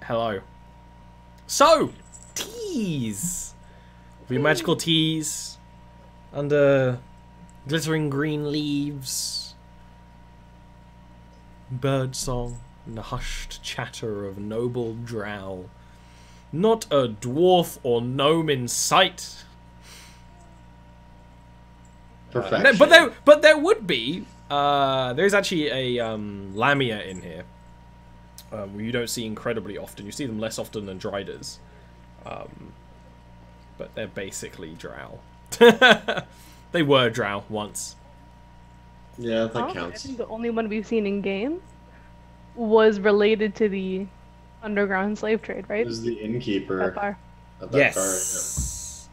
Hello. So, teas. We magical teas under glittering green leaves. Bird song and the hushed chatter of noble drow. Not a dwarf or gnome in sight. Perfection. But there would be. There's actually a lamia in here. You don't see incredibly often. You see them less often than driders. But they're basically drow. They were drow once. Yeah, that counts. I think the only one we've seen in game was related to the underground slave trade, right? It was the innkeeper. That bar. At that Yes.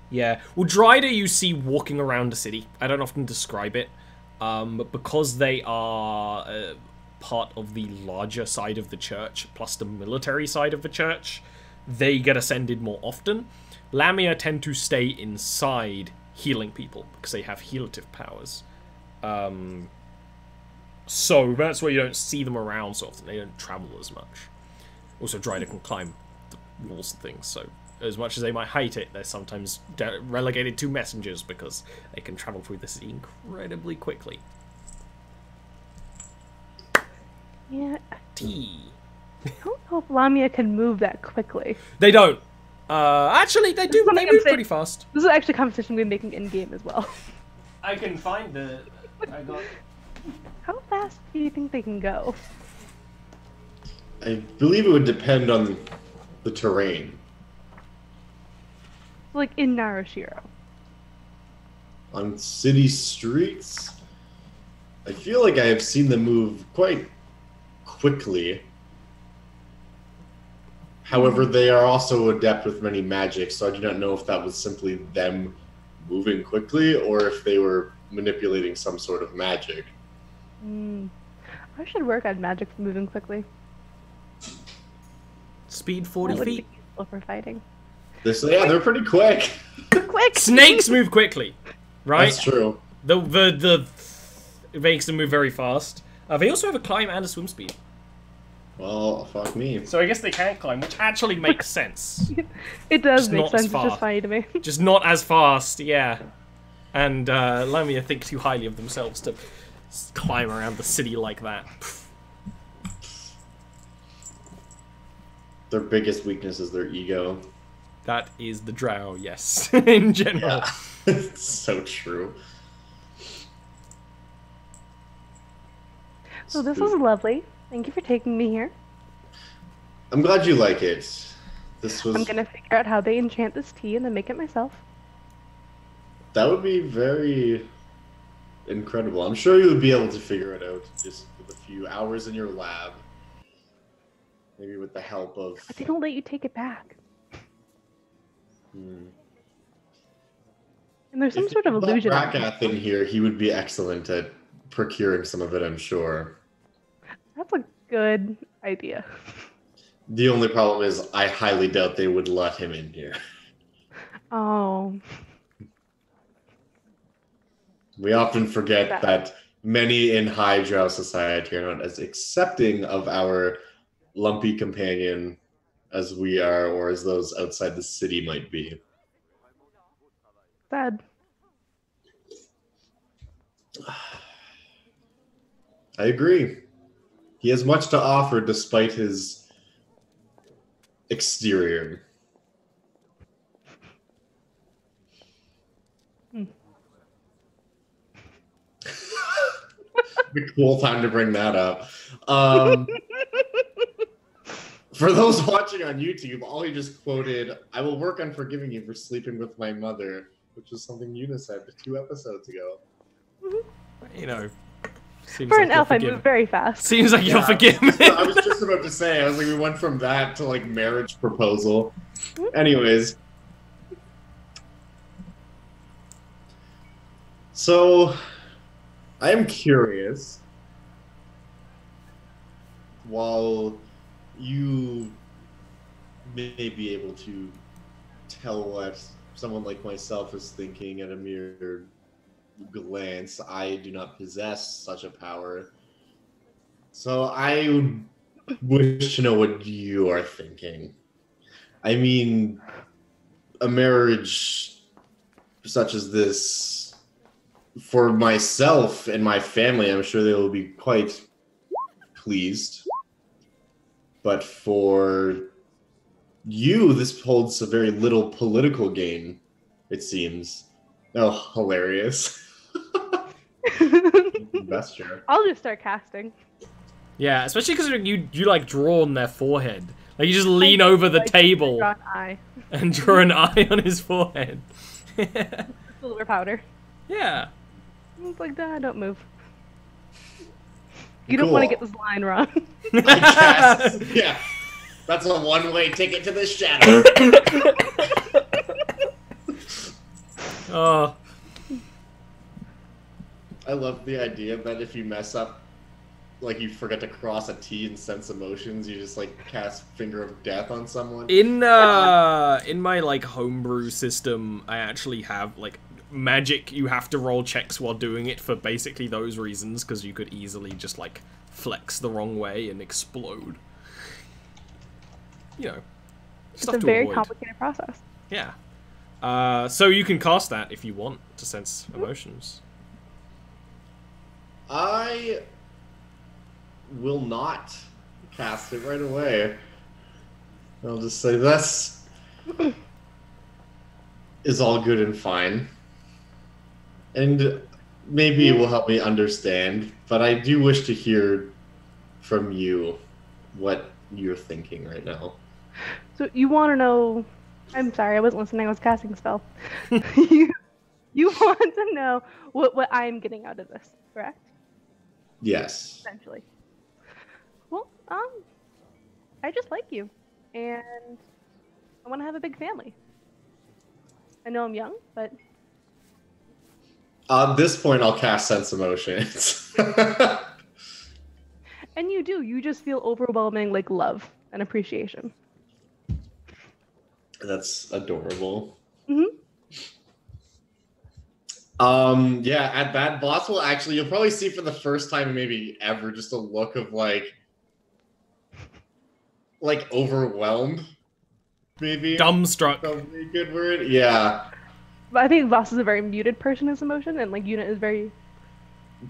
Yeah. Well, Drider you see walking around the city. I don't often describe it. But because they are part of the larger side of the church, plus the military side of the church, they get ascended more often. Lamia tend to stay inside healing people, because they have healative powers. So that's why you don't see them around so often. They don't travel as much. Also, Drider can climb the walls and things, so as much as they might hate it, they're sometimes relegated to messengers because they can travel through the city incredibly quickly. Yeah. Tea. I don't know if Lamia can move that quickly. They don't. Actually, they do. They move pretty fast. This is actually a competition we're making in game as well. I can find the. I got. How fast do you think they can go? I believe it would depend on the terrain. Like in Narashiro. On city streets, I feel like I have seen them move quite quickly. However, they are also adept with many magics, so I do not know if that was simply them moving quickly or if they were manipulating some sort of magic. I should work on magic for moving quickly. Speed 40 feet. Be useful for fighting. Yeah, they're pretty quick. Quick! Snakes move quickly, right? That's true. It makes them move very fast. They also have a climb and a swim speed. Well, fuck me. So I guess they can't climb, which actually makes sense. It does Just make not sense, as it's far. just funny to me. Just not as fast, yeah. And Lamia think too highly of themselves to climb around the city like that. Their biggest weakness is their ego. That is the drow, yes, in general. Yeah. It's so true. So this was lovely. Thank you for taking me here. I'm glad you like it. This was. I'm gonna figure out how they enchant this tea and then make it myself. That would be very incredible. I'm sure you would be able to figure it out just with a few hours in your lab. Maybe with the help of. But they don't let you take it back. Hmm. And there's some If sort of you got illusion. Rakath in here, he would be excellent at procuring some of it, I'm sure. That's a good idea. The only problem is I highly doubt they would let him in here. Oh. We often forget that many in high drow society are not as accepting of our lumpy companion as we are, or as those outside the city might be. Sad. I agree. He has much to offer despite his exterior. Be a cool time to bring that up. For those watching on YouTube, Ollie just quoted, "I will work on forgiving you for sleeping with my mother," which was something Una said 2 episodes ago. You know, seems For like an you're elf, I forgiven. move very fast. Seems like you're forgiven. I was just about to say, I was like, we went from that to like marriage proposal. Anyways. So, I am curious, while you may be able to tell what someone like myself is thinking at a mere glance, I do not possess such a power. So I wish to know what you are thinking. I mean, a marriage such as this, for myself and my family, I'm sure they will be quite pleased. But for you, this holds a very little political gain, it seems. Oh, hilarious. Investor. I'll just start casting. Yeah, especially because you like draw on their forehead. Like you just lean over the table Draw an eye. and draw an eye on his forehead. Silver powder. Yeah. It's like that. Don't move. You don't want to get this line wrong. I guess. Yeah. That's a one-way ticket to the shadow. Oh. I love the idea that if you mess up, like you forget to cross a T and sense emotions, you just like cast Finger of Death on someone. In my like homebrew system, I actually have like magic. You have to roll checks while doing it for basically those reasons, because you could easily just like flex the wrong way and explode. You know, It's a very complicated process. Yeah. So you can cast that if you want to sense emotions. I will not cast it right away. I'll just say this is all good and fine. And maybe it will help me understand, but I do wish to hear from you what you're thinking right now. So you want to know... I'm sorry, I wasn't listening. I was casting a spell. you want to know what I'm getting out of this, correct? Yes. Essentially. Well, I just like you, and I want to have a big family. I know I'm young, but... At this point, I'll cast Sense Emotions. And you do. You just feel overwhelming, like, love and appreciation. That's adorable. Mm-hmm. Yeah, at that, Boss will actually, you'll probably see for the first time maybe ever, just a look of like overwhelmed, maybe. Dumbstruck. Probably a good word. Yeah. But I think Voss is a very muted person in his emotion, and like Yuna is very...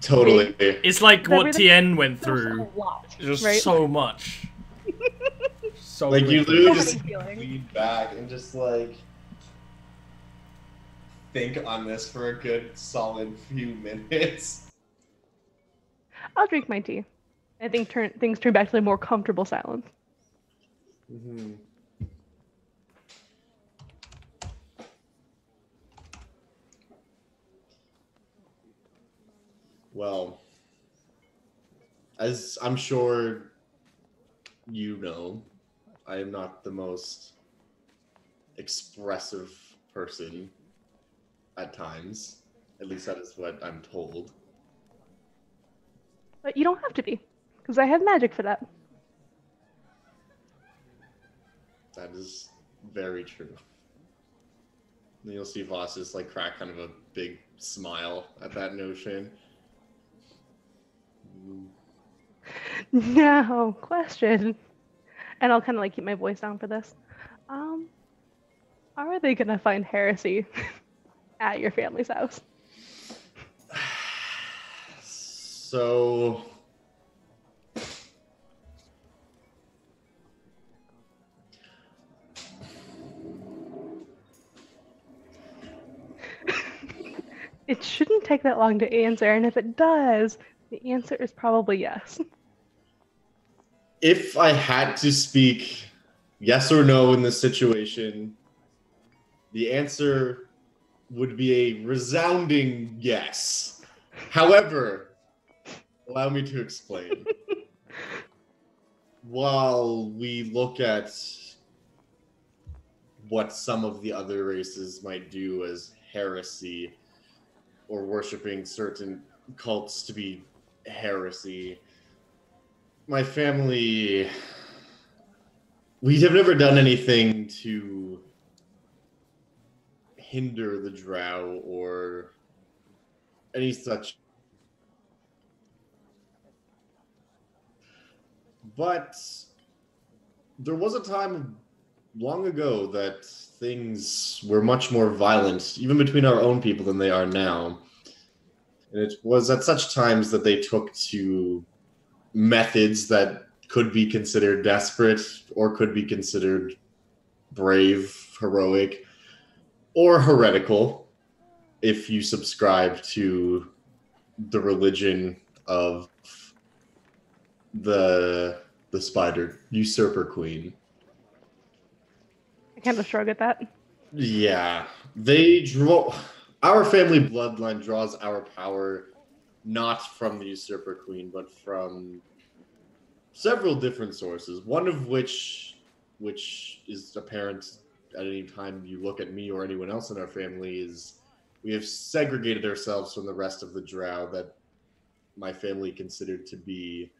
Totally. It's like what Everything- Tien went through. A lot, Just right? so much. So Like you quickly. literally So just many feelings. lean back and just like think on this for a good solid few minutes. I'll drink my tea. I think things turn back to a more comfortable silence. Mm-hmm. Well, as I'm sure you know, I am not the most expressive person at times. At least that is what I'm told. But you don't have to be, because I have magic for that. That is very true. And you'll see Voss just like crack kind of a big smile at that notion. Now, question. And I'll kind of like keep my voice down for this. Are they gonna find heresy at your family's house? So It shouldn't take that long to answer, and if it does, the answer is probably yes. if I had to speak yes or no in this situation, the answer would be a resounding yes. However, allow me to explain. While we look at what some of the other races might do as heresy or worshiping certain cults to be heresy, my family, we have never done anything to hinder the Drow or any such. But there was a time long ago that things were much more violent, even between our own people, than they are now. And it was at such times that they took to methods that could be considered desperate or could be considered brave, heroic, or heretical if you subscribe to the religion of the spider usurper queen. I kind of shrug at that. Yeah, our family bloodline draws our power not from the usurper queen, but from several different sources. One of which is apparent at any time you look at me or anyone else in our family, is we have segregated ourselves from the rest of the Drow that my family considered to be,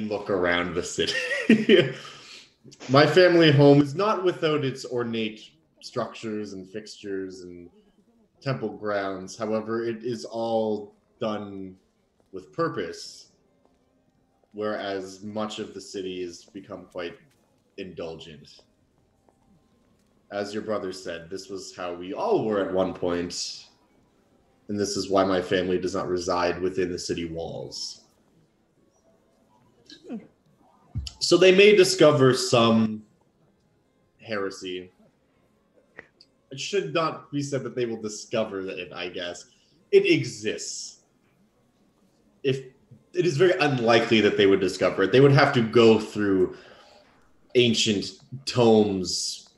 look around the city. My family home is not without its ornate structures and fixtures and temple grounds. However, it is all done with purpose, whereas much of the city has become quite indulgent. As your brother said, this was how we all were at one point, and this is why my family does not reside within the city walls. So they may discover some heresy. It should not be said that they will discover it, I guess. It exists. If it is very unlikely that they would discover it. They would have to go through ancient tomes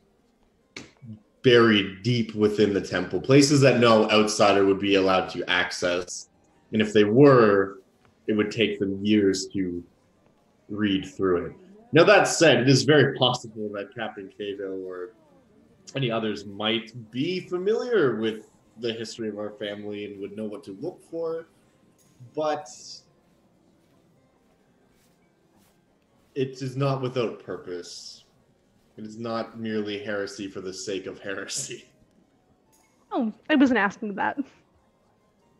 buried deep within the temple, places that no outsider would be allowed to access. And if they were, it would take them years to read through it. Now, that said, it is very possible that Captain Cato or any others might be familiar with the history of our family and would know what to look for, but it is not without purpose. It is not merely heresy for the sake of heresy. Oh, I wasn't asking that.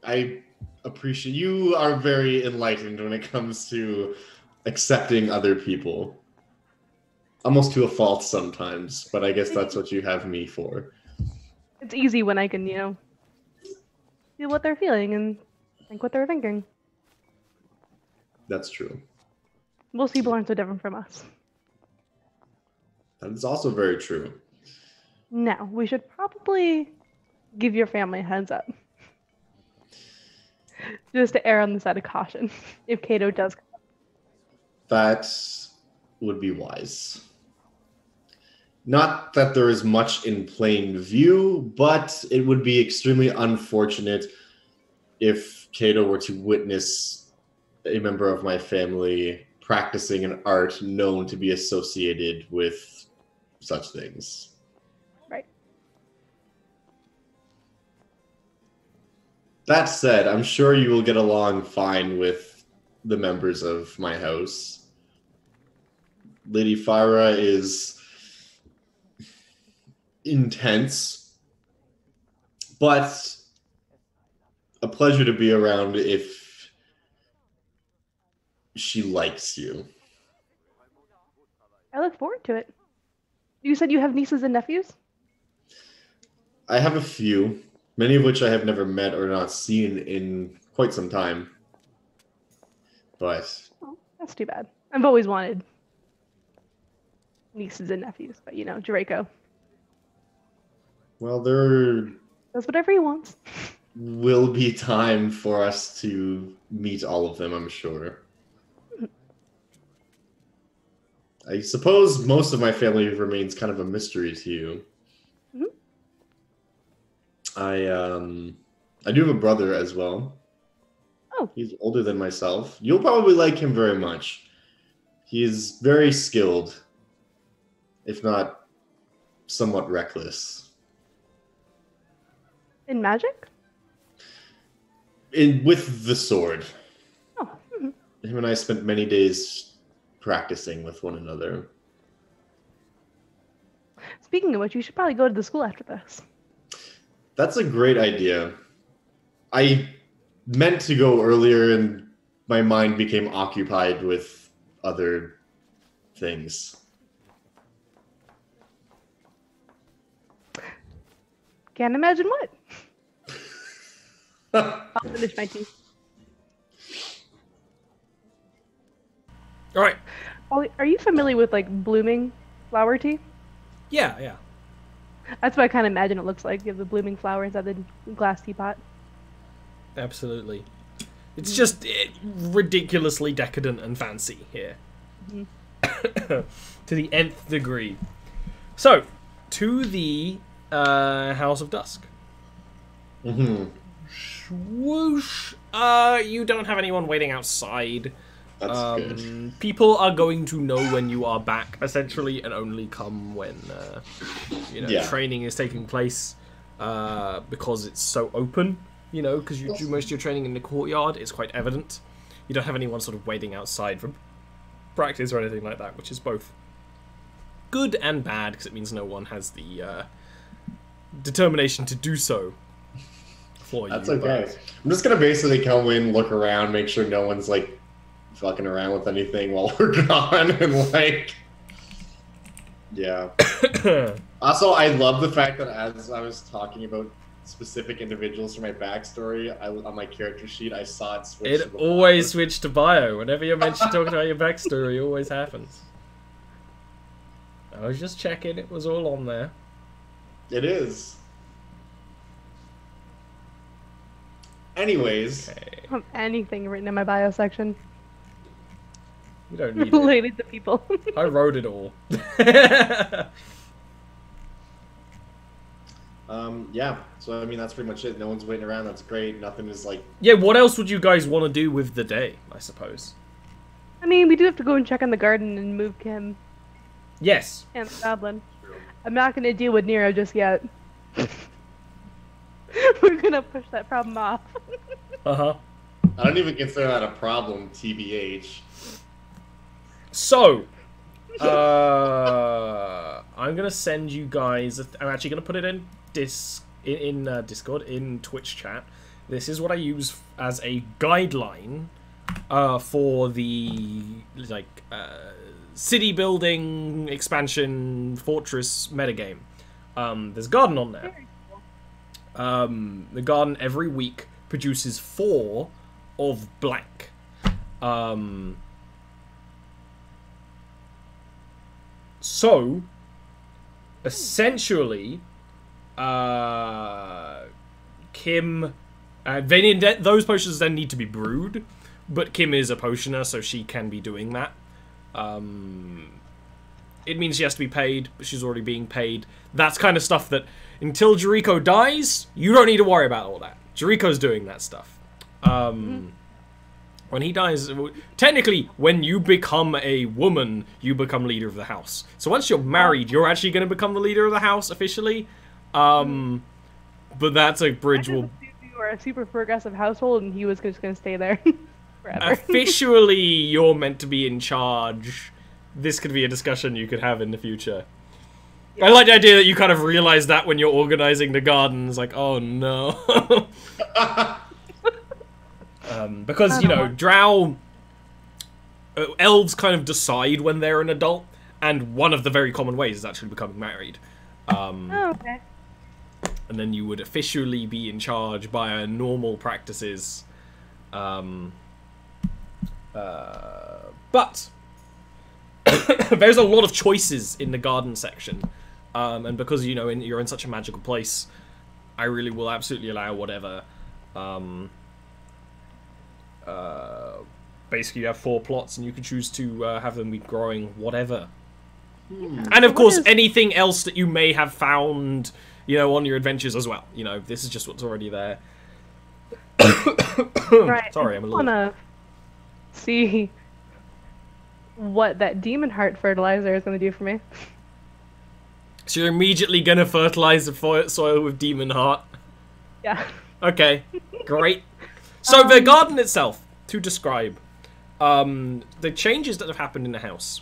I appreciate you are very enlightened when it comes to accepting other people. Almost to a fault sometimes, but I guess that's what you have me for. It's easy when I can, feel what they're feeling and think what they're thinking. That's true. Most people aren't so different from us. That is also very true. Now, we should probably give your family a heads up. Just to err on the side of caution, if Cato does come. That would be wise. Not that there is much in plain view, but it would be extremely unfortunate if Cato were to witness a member of my family practicing an art known to be associated with such things. Right. That said, I'm sure you will get along fine with the members of my house. Lady Fyra is intense, but a pleasure to be around if she likes you. I look forward to it. You said you have nieces and nephews? I have a few, many of which I have never met or not seen in quite some time. But Oh, that's too bad. I've always wanted nieces and nephews, but Draco well, there does whatever he wants. will be time for us to meet all of them, I'm sure. I suppose most of my family remains kind of a mystery to you. Mm-hmm. I do have a brother as well. Oh. He's older than myself. You'll probably like him very much. He is very skilled, if not somewhat reckless. In magic? With the sword. Oh. Mm-hmm. Him and I spent many days practicing with one another. Speaking of which, you should probably go to the school after this. That's a great idea. I meant to go earlier, and my mind became occupied with other things. Can't imagine what. I'll finish my tea. All right. Ollie, are you familiar with like blooming flower tea? Yeah, yeah. That's what I kind of imagine it looks like. You have the blooming flowers at the glass teapot. Absolutely. It's just ridiculously decadent and fancy here. To the nth degree. So, to the House of Dusk. Swoosh. You don't have anyone waiting outside. That's good. People are going to know when you are back, essentially, and only come when training is taking place, because it's so open. You know, because you do most of your training in the courtyard. It's quite evident. You don't have anyone sort of waiting outside for practice or anything like that, which is both good and bad, because it means no one has the determination to do so for you. That's okay. I'm just gonna basically come in, look around, make sure no one's like fucking around with anything while we're gone, and like, yeah. Also, I love the fact that as I was talking about specific individuals for my backstory, on my character sheet, I saw it switch. It always switched to bio. Whenever you're mentioned talking about your backstory, it always happens. I was just checking; it was all on there. It is. Anyways, I don't have anything written in my bio section You don't need it. related to people. I wrote it all. yeah. So I mean, that's pretty much it. No one's waiting around. That's great. Nothing is like. Yeah. What else would you guys want to do with the day? I suppose. I mean, we do have to go and check on the garden and move Kim Yes. and the goblin. I'm not going to deal with Nero just yet. We're going to push that problem off. Uh-huh. I don't even consider that a problem, TBH. So, I'm gonna send you guys. I'm actually gonna put it in Discord, in Twitch chat. This is what I use as a guideline for the city building expansion fortress metagame. There's a garden on there. The garden every week produces 4 of blank. So, essentially, Kim, those potions then need to be brewed, but Kim is a potioner, so she can be doing that. It means she has to be paid, but she's already being paid. That's kind of stuff that, until Jariko dies, you don't need to worry about all that. Jariko's doing that stuff. When he dies, technically, when you become a woman, you become leader of the house. So once you're married, you're actually going to become the leader of the house officially. But that's a bridge. You were a super progressive household, and he was just going to stay there forever. Officially, you're meant to be in charge. This could be a discussion you could have in the future. Yeah. I like the idea that you kind of realize that when you're organizing the gardens, like, oh no. Because, you know, Drow... elves kind of decide when they're an adult, and one of the very common ways is actually becoming married. Okay. And then you would officially be in charge by normal practices. But... there's a lot of choices in the garden section. And because, you know, you're in such a magical place, I really will absolutely allow whatever... basically you have 4 plots and you can choose to have them be growing whatever. And of course anything else that you may have found, you know, on your adventures as well. You know, this is just what's already there. Right. Sorry, I'm a little... I want to see what that demon heart fertilizer is going to do for me. So you're immediately going to fertilize the soil with demon heart? Yeah. Okay, great. So the garden itself, to describe, the changes that have happened in the house.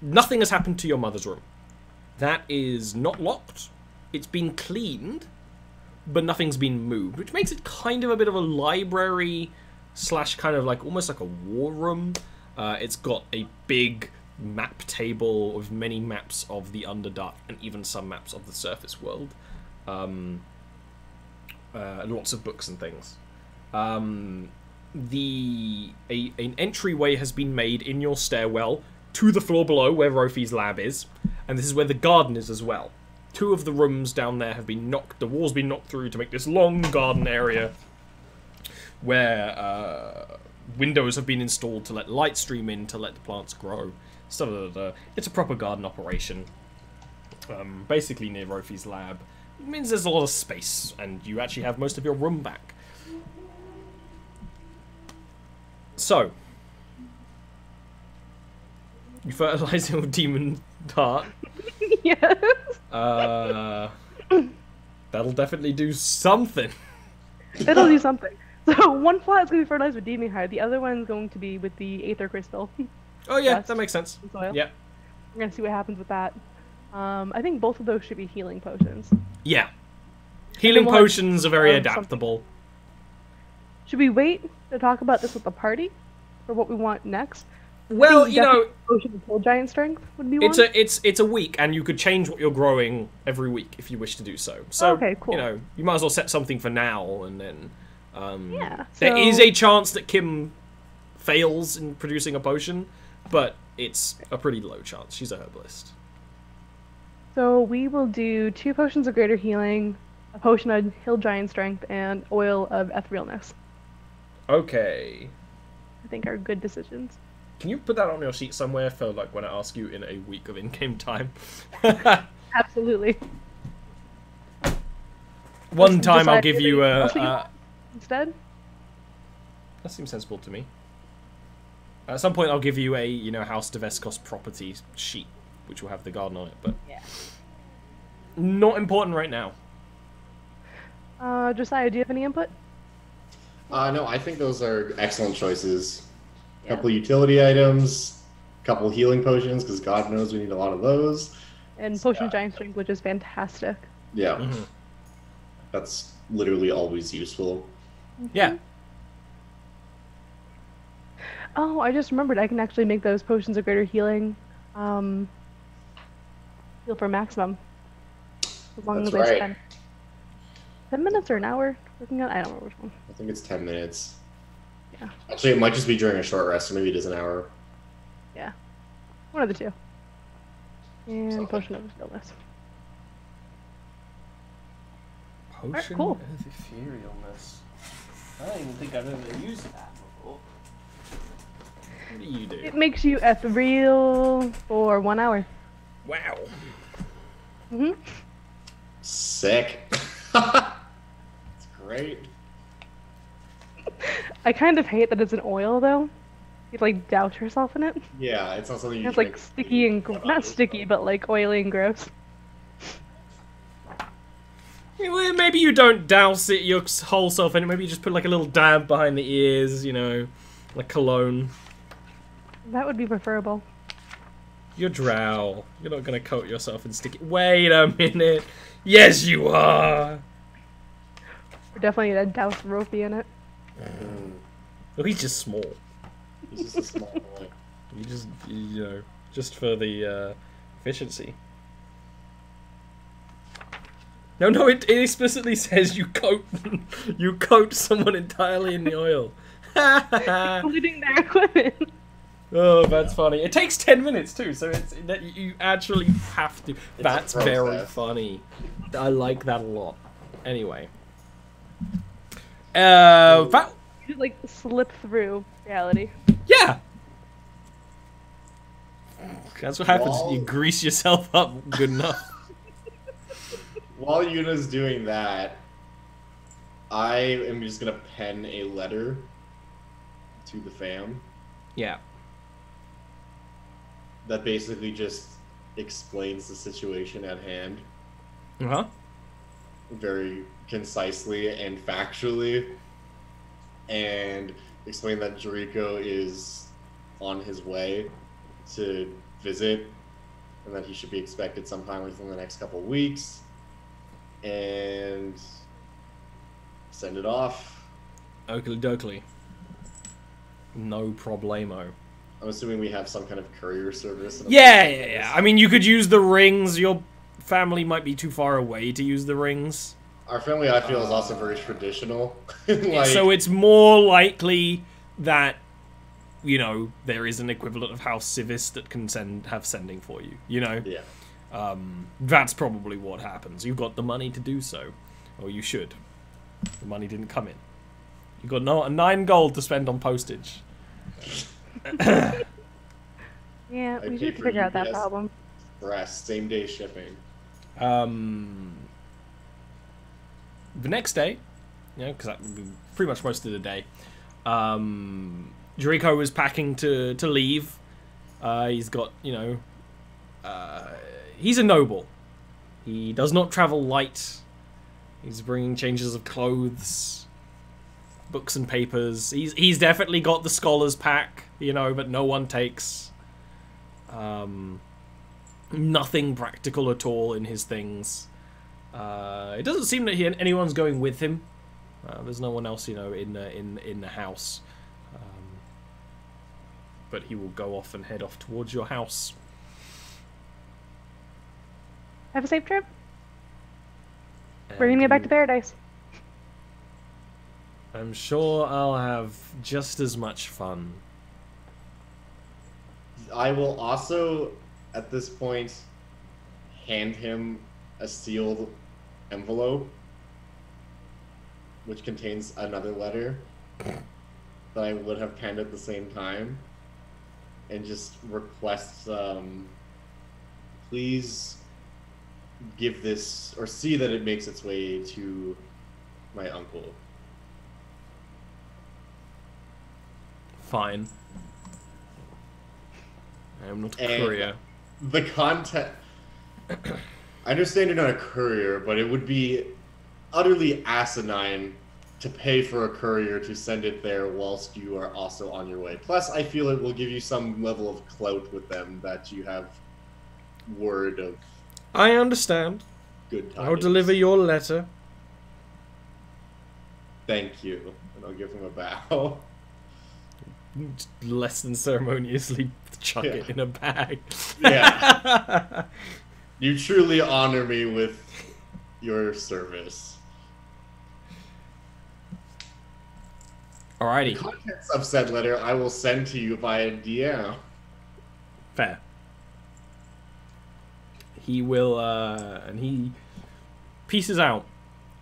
Nothing has happened to your mother's room. That is not locked. It's been cleaned, but nothing's been moved, which makes it kind of a bit of a library slash kind of like almost like a war room. It's got a big map table with many maps of the Underdark and even some maps of the surface world. Lots of books and things. An entryway has been made in your stairwell to the floor below where Rofi's lab is, and this is where the garden is as well. 2 of the rooms down there have been the walls been knocked through to make this long garden area where windows have been installed to let light stream in, to let the plants grow. Stuff like that. It's a proper garden operation. Basically near Rofi's lab. It means there's a lot of space, and you actually have most of your room back. So, you fertilize your demon dart. Yes. That'll definitely do something. It'll do something. So one plot is going to be fertilized with demon hide. The other one's going to be with the aether crystal. Oh yeah, that makes sense. Soil. Yeah. We're going to see what happens with that. I think both of those should be healing potions. Yeah. Healing potions are very adaptable. Should we wait to talk about this with the party? For what we want next? Well, you know, potion of full giant strength would be one. It's a week, and you could change what you're growing every week if you wish to do so. So, okay, cool. You know, you might as well set something for now, and then yeah. There is a chance that Kim fails in producing a potion, but it's a pretty low chance. She's a herbalist. So we will do 2 potions of greater healing, a potion of hill giant strength, and oil of etherealness. Okay. I think are good decisions. Can you put that on your sheet somewhere for like when I ask you in a week of in-game time? Absolutely. One time I'll give you a... instead? That seems sensible to me. At some point I'll give you a, you know, House Daveskos property sheet, which will have the garden on it, but... Yeah. Not important right now. Josiah, do you have any input? No, I think those are excellent choices. A Yeah. couple utility items, a couple healing potions, because God knows we need a lot of those. And potion of giant strength, which is fantastic. Yeah. Mm-hmm. That's literally always useful. Yeah. Oh, I just remembered I can actually make those potions of greater healing. Heal for maximum. As long as That's I right. spend 10 minutes or an hour working on. I don't remember which one. I think it's 10 minutes. Yeah. Actually, it might just be during a short rest, so maybe it is an hour. Yeah. One of the 2. And Something. potion of stillness. Potion cool. of etherealness. I don't even think I've ever used that before. What do you do? It makes you ethereal for 1 hour. Wow. Mm-hmm. Sick. It's great. I kind of hate that it's an oil, though. You like douse yourself in it. Yeah, it's not something you It's drink. like sticky and not sticky, but like oily and gross. Well, maybe you don't douse it your whole self in it. Maybe you just put like a little dab behind the ears, you know, like cologne. That would be preferable. You're Drow. You're not gonna coat yourself in sticky. Wait a minute. Yes, you are. We're definitely gonna douse Rofi in it. Well, he's just small. He's just a small boy. You know, just for the efficiency. No, it explicitly says you coat someone entirely in the oil. Including their equipment. Oh, that's funny. It takes 10 minutes too, so it's that you actually have to. That's a very process. funny. I like that a lot. Anyway, that You just like slip through reality. yeah. That's what happens. Well- You grease yourself up good enough. While Yuna's doing that, I am just gonna pen a letter to the fam Yeah. that basically just explains the situation at hand Uh-huh. very concisely and factually, and explain that Jericho is on his way to visit, and that he should be expected sometime within the next couple weeks. And send it off. Oakley dokley. No problemo. I'm assuming we have some kind of courier service. Yeah. I mean, you could use the rings. Your family might be too far away to use the rings. Our family, I feel, is also very traditional. So it's more likely that, you know, there is an equivalent of House Civis that can have sending for you, you know? Yeah. That's probably what happens. You've got the money to do so. Or you should. The money didn't come in. You got 9 gold to spend on postage. Yeah, we should figure out that problem. Express, same day shipping. The next day, you know, because that would be pretty much most of the day, Jericho was packing to leave. He's got, you know, he's a noble. He does not travel light. He's bringing changes of clothes, books and papers. He's definitely got the scholar's pack, you know, but no one takes. Nothing practical at all in his things. It doesn't seem that anyone's going with him. There's no one else, you know, in the house. But he will go off and head off towards your house. Have a safe trip. We're gonna get back to paradise. I'm sure I'll have just as much fun. I will also, at this point, hand him a sealed envelope, which contains another letter that I would have penned at the same time, and just request, please give this, or see that it makes its way to my uncle. Fine. I am not a courier. The content... I understand you're not a courier, but it would be utterly asinine to pay for a courier to send it there whilst you are also on your way. Plus, I feel it will give you some level of clout with them that you have word of... I understand. Good tidings. I'll deliver your letter. Thank you. And I'll give him a bow. Less than ceremoniously chuck it in a bag. Yeah. You truly honor me with your service. Alrighty. The contents of said letter I will send to you via DM. Fair. He will, and he pieces out.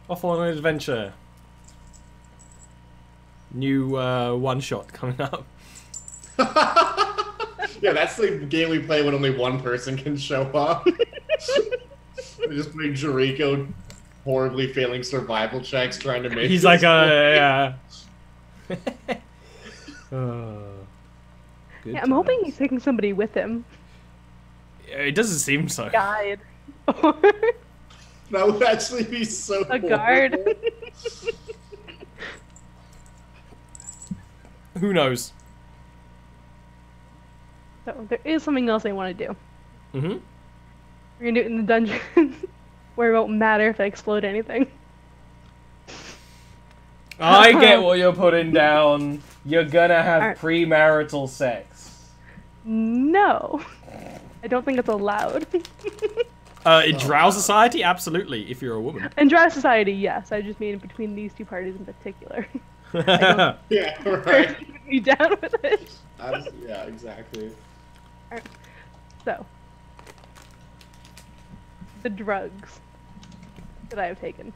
Off on an adventure. New one-shot coming up. Yeah, that's the game we play when only one person can show up. We just play Jericho horribly failing survival checks trying to make... He's like, yeah. Yeah, I'm hoping he's taking somebody with him. It doesn't seem so. Guide. That would actually be so A guard. Who knows? So there is something else I want to do. Mm-hmm. We're gonna do it in the dungeon, where it won't matter if I explode anything. I get what you're putting down. You're gonna have premarital sex. No. I don't think it's allowed. In Drow society, absolutely, if you're a woman. In Drow society, yes. I just mean between these two parties in particular. Yeah, right. Be down with it. Yeah, exactly. Alright. So, the drugs that I have taken.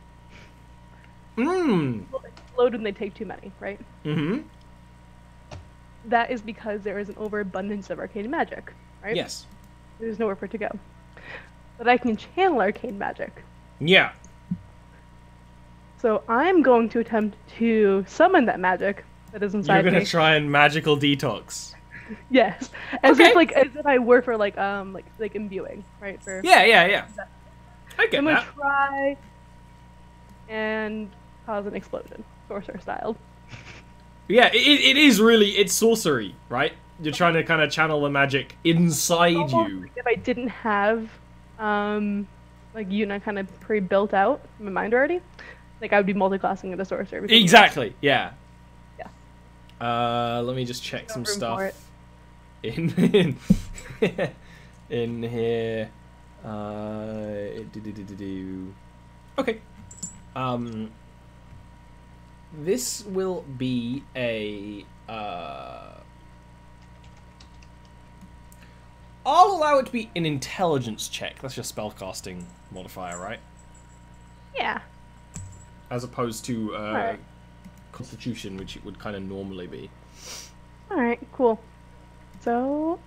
Mmm. Explode when they take too many, right? Mm-hmm. That is because there is an overabundance of arcane magic, right? Yes. There's nowhere for it to go. But I can channel arcane magic. Yeah. So I'm going to attempt to summon that magic that is inside me. You're gonna try and magical detox. Yes, as if I were for like imbuing, right? For Yeah. I get I'm that. gonna try and cause an explosion, sorcerer style. Yeah, it is really, it's sorcery, right? You're trying to kind of channel the magic inside Almost you. like if I didn't have like Yuna kind of pre-built out in my mind already, Like I would be multiclassing as a sorcerer. Exactly. Yeah. Yeah. Let me just check some room stuff for it. in in here. Okay. This will be a. I'll allow it to be an intelligence check. That's your spellcasting modifier, right? Yeah. As opposed to Right. Constitution, which it would kind of normally be. All right. Cool. So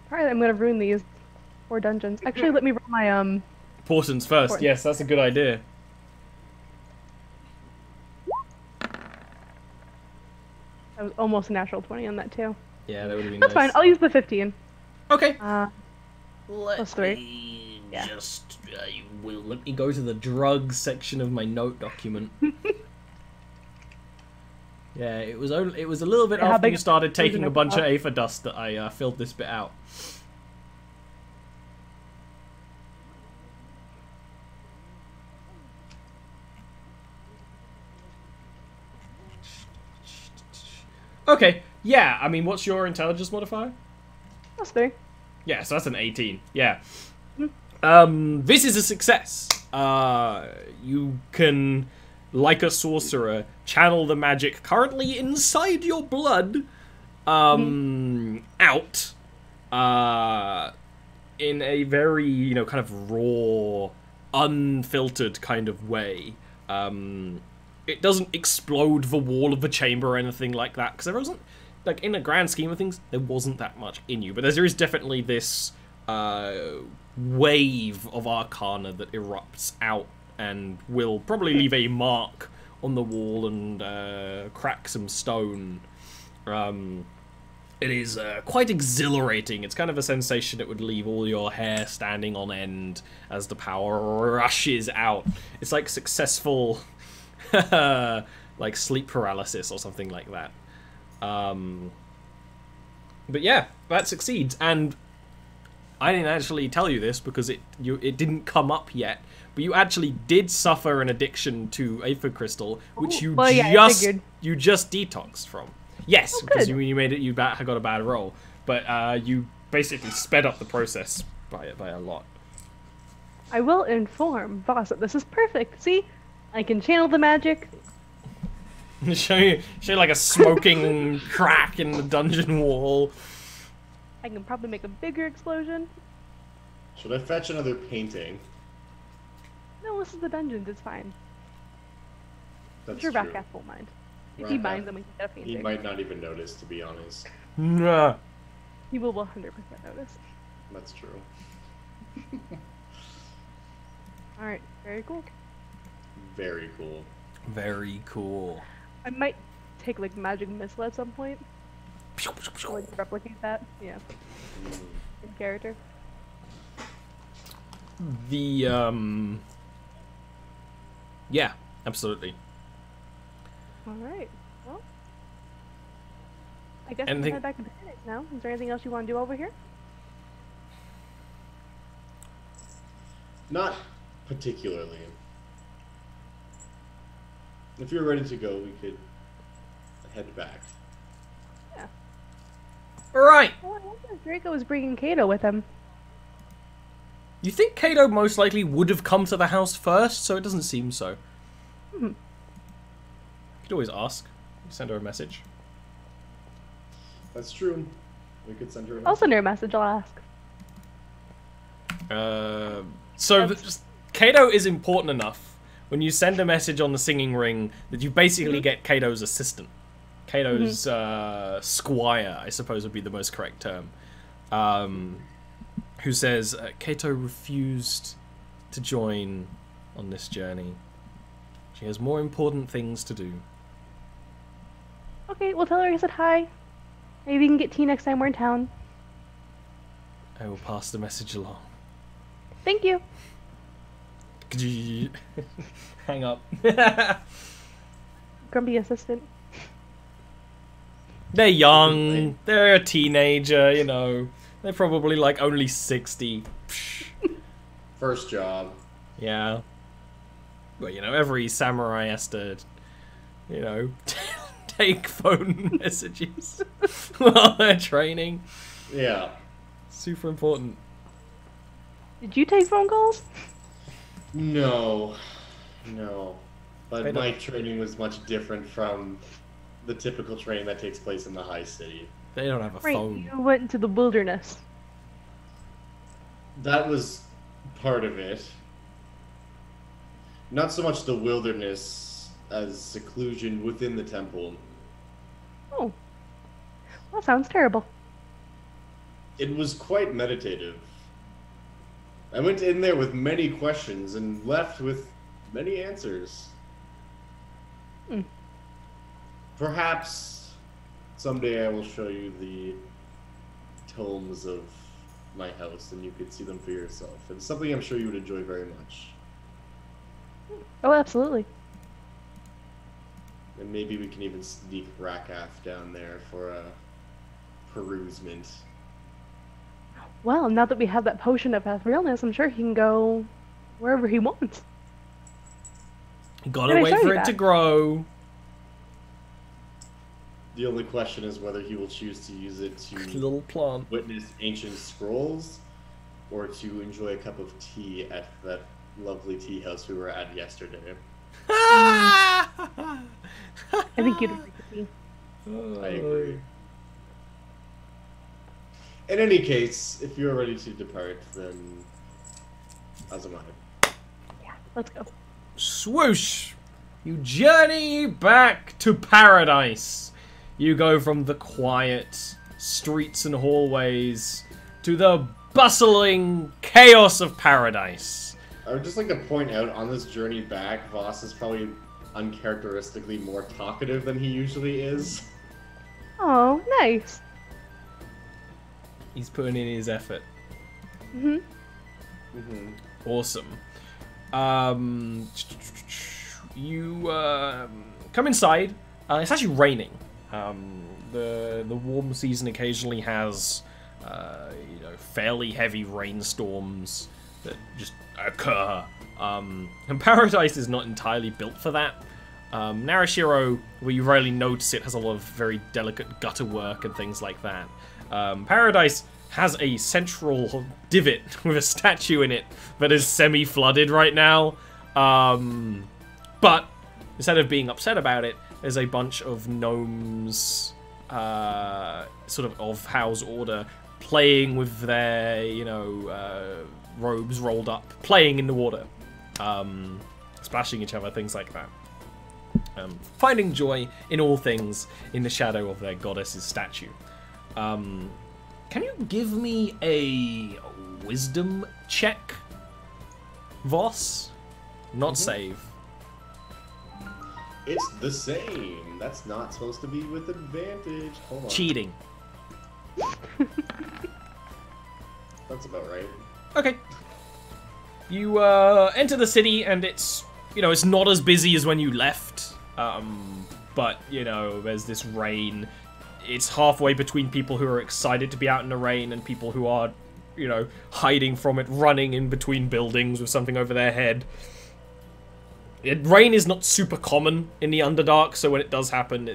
probably I'm gonna ruin these 4 dungeons. Actually, let me roll my Portents first. Portents. Yes, that's a good idea. That was almost a natural 20 on that too. Yeah, that would have been That's nice. fine. I'll use the 15. Okay. Plus 3. Me Yeah. just let me go to the drugs section of my note document. Yeah, it was a little bit Yeah, how after big you started is taking it a bunch of about? aether dust that I filled this bit out. Okay, yeah, I mean, what's your intelligence modifier? Plus 3. Yeah, so that's an 18. Yeah. Hmm. This is a success. You can, like a sorcerer, channel the magic currently inside your blood, out, in a very, kind of raw, unfiltered kind of way. It doesn't explode the wall of the chamber or anything like that, because there wasn't, like, in the grand scheme of things, there wasn't that much in you, but there is definitely this wave of arcana that erupts out and will probably leave a mark on the wall and crack some stone. It is quite exhilarating. It's kind of a sensation that would leave all your hair standing on end as the power rushes out. It's like successful like sleep paralysis or something like that. But yeah, that succeeds, and I didn't actually tell you this because it didn't come up yet, but you actually did suffer an addiction to Aether Crystal, which you well, yeah, I figured. you just detoxed from. Yes, Oh, because good. you made it. You got a bad roll, but you basically sped up the process by a lot. I will inform Voss that this is perfect. See, I can channel the magic. show you like a smoking crack in the dungeon wall. I can probably make a bigger explosion. Should I fetch another painting? No, this is the dungeons. It's fine. I'm That's sure true. Ratcalf won't mind. If he Ratcalf- minds, then we can get a painting. He might not even notice, to be honest. Nah. He will 100% notice. That's true. All right, very cool. Very cool. Very cool. I might take like magic missile at some point. Or, like replicate that. Yeah. In character. The yeah, absolutely. All right. Well, I guess we Anything- can head back to the Phoenix now. Is there anything else you want to do over here? Not particularly. If you're ready to go, we could head back. Yeah. All right. Well, I wonder if Draco is bringing Kato with him. You think Kato most likely would have come to the house first, so it doesn't seem so. Hmm. You could always ask. Send her a message. That's true. We could send her a I'll send her a message. I'll ask. So Kato is important enough when you send a message on the singing ring that you basically get Kato's assistant. Kato's squire, I suppose would be the most correct term. Who says, Kato refused to join on this journey. She has more important things to do. Okay, we'll tell her I said hi. Maybe we can get tea next time we're in town. I will pass the message along. Thank you. Hang up. Grumpy assistant. They're young. They're a teenager, you know. They're probably like only 60. Psh. First job. Yeah. But, you know, every samurai has to, you know, take phone messages while they're training. Yeah. Super important. Did you take phone calls? No. But They my don't- training was much different from the typical training that takes place in the high city. They don't have a Right, phone. you went into the wilderness. That was part of it. Not so much the wilderness as seclusion within the temple. Oh. That sounds terrible. It was quite meditative. I went in there with many questions and left with many answers. Hmm. Perhaps someday I will show you the tomes of my house and you could see them for yourself. It's something I'm sure you would enjoy very much. Oh, absolutely. And maybe we can even sneak Rakaf down there for a perusement. Well, now that we have that potion of realness, I'm sure he can go wherever he wants. You gotta Can I wait show for you it that? to grow. The only question is whether he will choose to use it to Little plant. witness ancient scrolls or to enjoy a cup of tea at that lovely tea house we were at yesterday. I think you'd agree with me. I agree. In any case, if you're ready to depart, then as am I. Yeah, let's go. Swoosh! You journey back to paradise. You go from the quiet streets and hallways to the bustling chaos of paradise. I would just like to point out on this journey back, Voss is probably uncharacteristically more talkative than he usually is. Oh, nice. He's putting in his effort. Mhm. Awesome. You come inside. It's actually raining. The warm season occasionally has fairly heavy rainstorms that just occur. And Paradise is not entirely built for that. Narashiro, where you rarely notice it, has a lot of very delicate gutter work and things like that. Paradise has a central divot with a statue in it that is semi-flooded right now. But instead of being upset about it, there's a bunch of gnomes, sort of house order, playing with their, robes rolled up, playing in the water, splashing each other, things like that. Finding joy in all things in the shadow of their goddess's statue. Can you give me a wisdom check, Voss? Not save. It's the same. That's not supposed to be with advantage. Hold on. Cheating. That's about right. Okay. You enter the city, and it's not as busy as when you left. But there's this rain. It's halfway between people who are excited to be out in the rain and people who are, hiding from it, running in between buildings with something over their head. Rain is not super common in the Underdark, so when it does happen,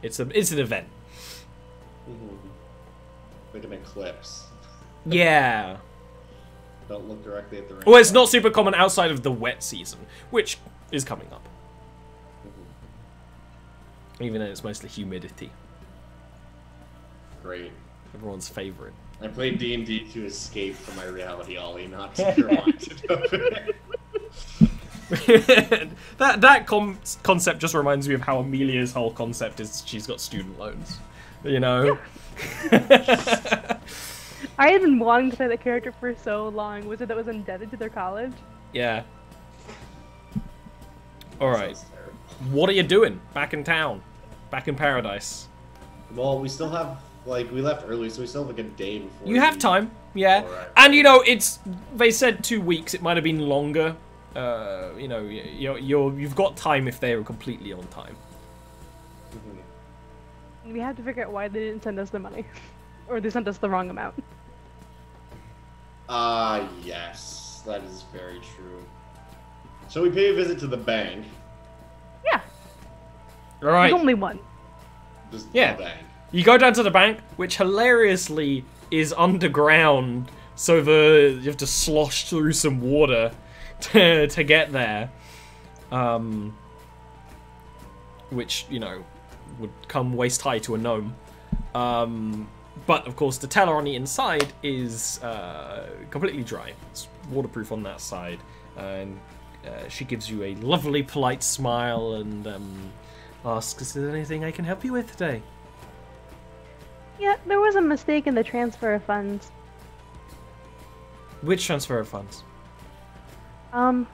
it's an event. Like an eclipse. Yeah. Don't look directly at the rain. Well, it's not super common outside of the wet season, which is coming up. Even though it's mostly humidity. Great. Everyone's favorite. I played D&D to escape from my reality, Ollie, not to be reminded of it. that concept just reminds me of how Amelia's whole concept is she's got student loans. I had been wanting to play that character for so long. Was it that was indebted to their college? Yeah. Alright. Sounds terrible. What are you doing? Back in town? Back in paradise? Well, we still have, we left early, so we still have a day before. You have time, yeah. Alright. And they said 2 weeks, it might have been longer. You've got time if they were completely on time. We have to figure out why they didn't send us the money. Or they sent us the wrong amount. Yes. That is very true. Shall we pay a visit to the bank? Yeah. All right. There's only one. Just Yeah. the bank. You go down to the bank, which hilariously is underground, so you have to slosh through some water to get there. Which, you know, would come waist high to a gnome. But, of course, the teller on the inside is completely dry. It's waterproof on that side. And she gives you a lovely, polite smile and asks, is there anything I can help you with today? Yeah, there was a mistake in the transfer of funds. Which transfer of funds? From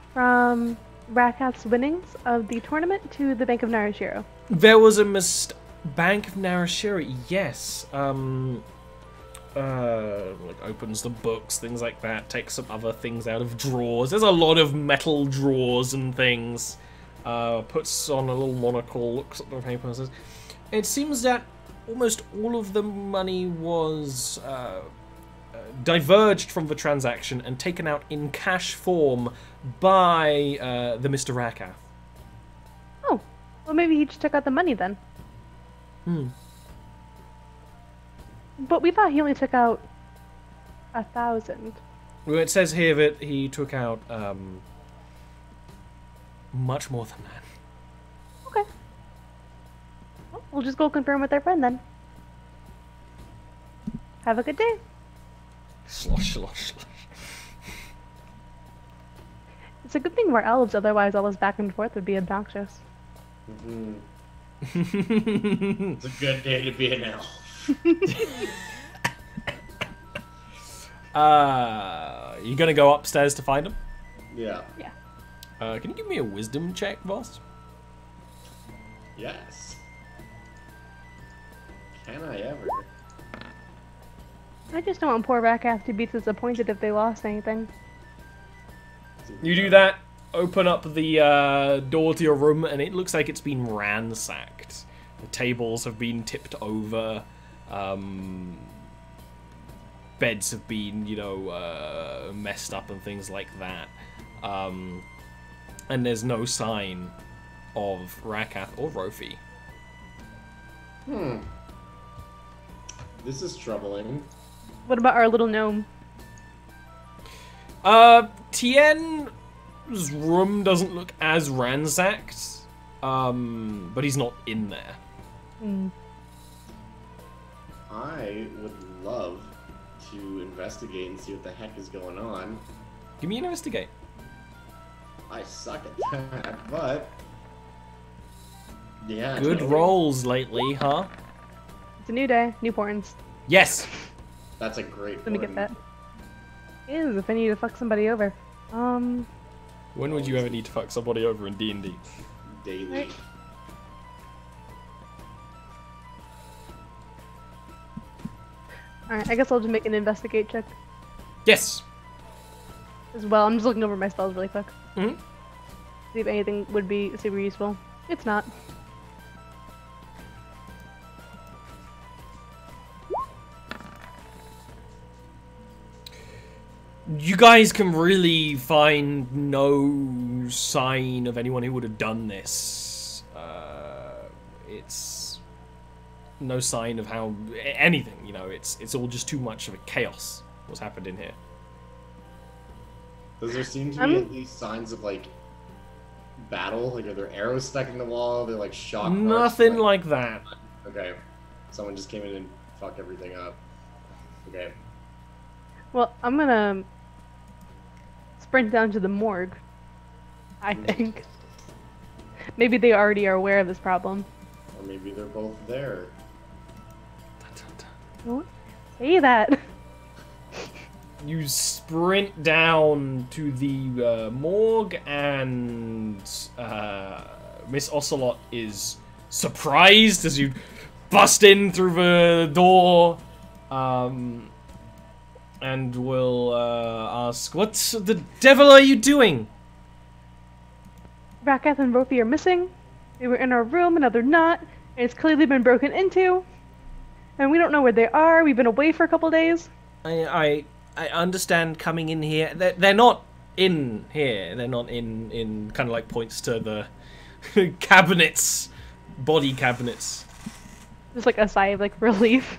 Ratcat's winnings of the tournament to the Bank of Narashiro. There was a Bank of Narashiro, yes. Like opens the books, things like that, takes some other things out of drawers. There's a lot of metal drawers and things. Puts on a little monocle, looks at the paper and says, it seems that almost all of the money was diverged from the transaction and taken out in cash form by the Mr. Rakath. Oh, well maybe he just took out the money then. But we thought he only took out 1,000. Well, it says here that he took out much more than that. Okay. Well, we'll just go confirm with our friend then. Have a good day. Slosh, slosh, slosh. It's a good thing we're elves, otherwise all this back and forth would be obnoxious. It's a good day to be an elf. You gonna go upstairs to find him? Yeah. Yeah. Can you give me a wisdom check, boss? Yes. Can I ever? I just don't want poor Ratcath to be disappointed if they lost anything. You do that, open up the door to your room, and it looks like it's been ransacked. The tables have been tipped over. Beds have been, you know, messed up and things like that. And there's no sign of Rakath or Rofi. This is troubling. What about our little gnome? Tien's room doesn't look as ransacked, but he's not in there. I would love to investigate and see what the heck is going on. Give me an investigate. I suck at that, but yeah. Good rolls lately, huh? It's a new day, new porns. Yes. That's a great Let me one. get that. Ew, if I need to fuck somebody over. When would you ever need to fuck somebody over in D&D? Daily. Alright, I guess I'll just make an investigate check Yes. as well. I'm just looking over my spells really quick. Hmm. See if anything would be super useful. It's not. You guys can really find no sign of anyone who would have done this. It's no sign of how anything. You know, it's all just too much of a chaos. What's happened in here? Does there seem to be at least signs of like battle? Like, are there arrows stuck in the wall? Are there like shock marks? Nothing like that. Okay, someone just came in and fucked everything up. Okay. Well, I'm gonna sprint down to the morgue, I think. Maybe they already are aware of this problem. Or maybe they're both there. Don't say that. You sprint down to the morgue, and Miss Ocelot is surprised as you bust in through the door, and will ask, "What the devil are you doing?" Rakath and Rofi are missing. They were in our room, and now they're not. And it's clearly been broken into. And we don't know where they are. We've been away for a couple days. I understand coming in here. They're not in here. They're not in kind of like points to the cabinets, body cabinets. Just like a sigh of like relief.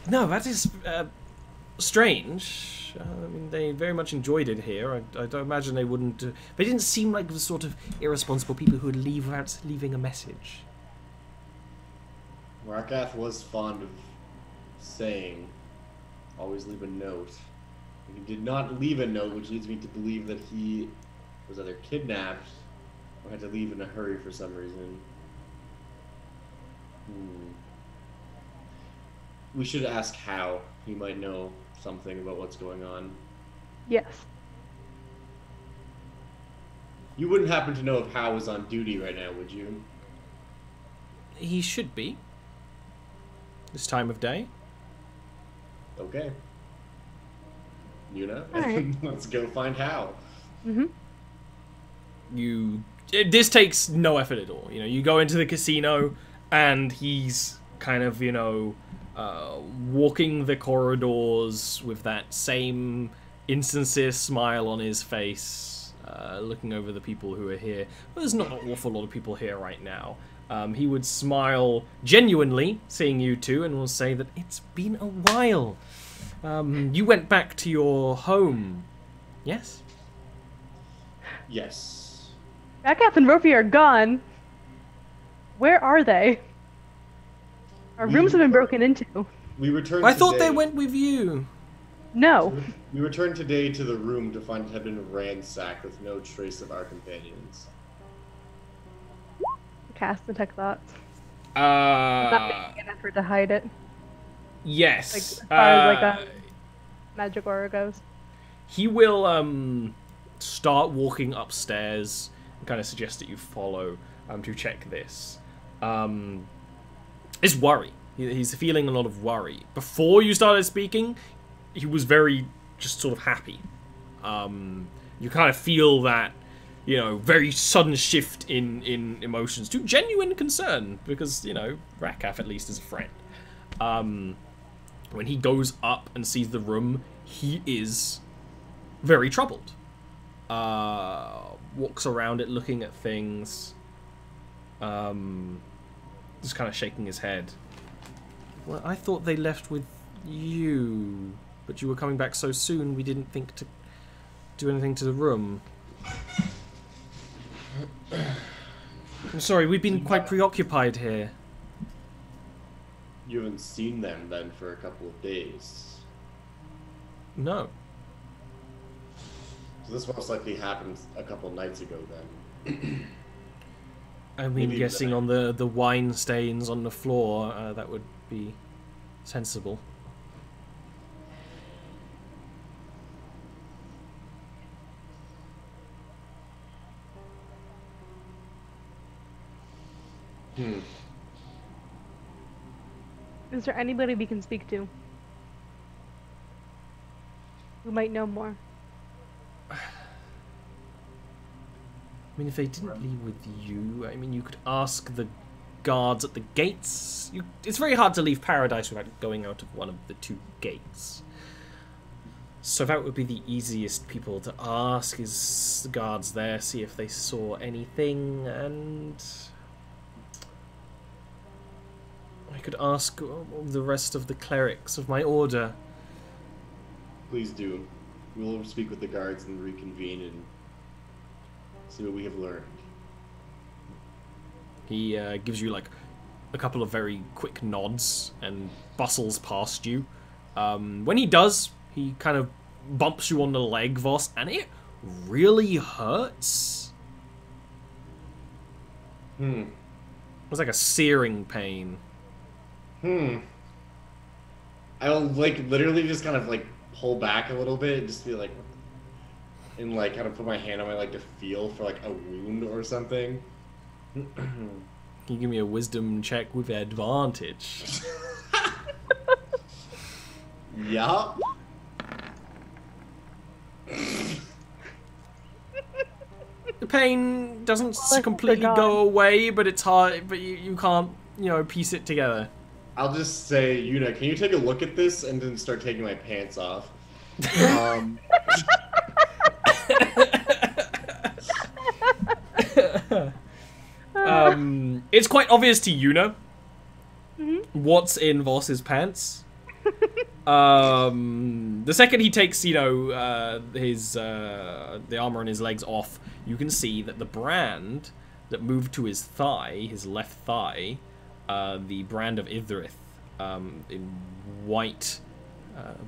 No, that is strange. I mean, they very much enjoyed it here. I don't imagine they wouldn't. They didn't seem like the sort of irresponsible people who would leave without leaving a message. Rakath was fond of saying, always leave a note. And he did not leave a note, which leads me to believe that he was either kidnapped or had to leave in a hurry for some reason. We should ask How. He might know something about what's going on. Yes. You wouldn't happen to know if How was on duty right now, would you? He should be. This time of day. Okay. Yuna, right. Let's go find How. This takes no effort at all. You know, you go into the casino and he's kind of, you know, walking the corridors with that same insincere smile on his face, looking over the people who are here. Well, there's not an awful lot of people here right now. He would smile genuinely, seeing you two, and will say that it's been a while. You went back to your home, yes? Yes. Rakath and Rofi are gone. Where are they? Our rooms have been broken into. We returned I thought today. they went with you. No. We returned today to the room to find it had been ransacked with no trace of our companions. Cast detect thoughts. Not making an effort to hide it. Yes. Like, as far as like a magic aura goes. He will start walking upstairs and kind of suggest that you follow to check this. It's worry. He's feeling a lot of worry. Before you started speaking, he was very just sort of happy. You kind of feel that, you know, very sudden shift in emotions to genuine concern because, you know, Rakath at least is a friend. When he goes up and sees the room, he is very troubled. Walks around it looking at things. Just kind of shaking his head. Well, I thought they left with you, but you were coming back so soon we didn't think to do anything to the room. I'm sorry, we've been quite preoccupied here. You haven't seen them then for a couple of days. No. So this most likely happened a couple nights ago then. I mean, guessing on the wine stains on the floor, that would be sensible. Is there anybody we can speak to? Who might know more? I mean, if they didn't leave with you, I mean, you could ask the guards at the gates. It's very hard to leave Paradise without going out of one of the two gates. So that would be the easiest people to ask, is the guards there, see if they saw anything, and I could ask the rest of the clerics of my order. Please do. We'll speak with the guards and reconvene and see what we have learned. He gives you like a couple of very quick nods and bustles past you. When he does, he kind of bumps you on the leg, Voss, and it really hurts. It was like a searing pain. I'll like literally just kind of like pull back a little bit and just be like, and like kind of put my hand on my leg to feel for like a wound or something. Can you give me a wisdom check with advantage? Yup. The pain doesn't completely go away, but it's hard. But you can't, you know, piece it together. I'll just say, Yuna, can you take a look at this and then start taking my pants off? It's quite obvious to Yuna Mm-hmm. what's in Voss's pants. The second he takes, you know, his the armor on his legs off, you can see that the brand that moved to his thigh, his left thigh, the brand of Ithrith, in white,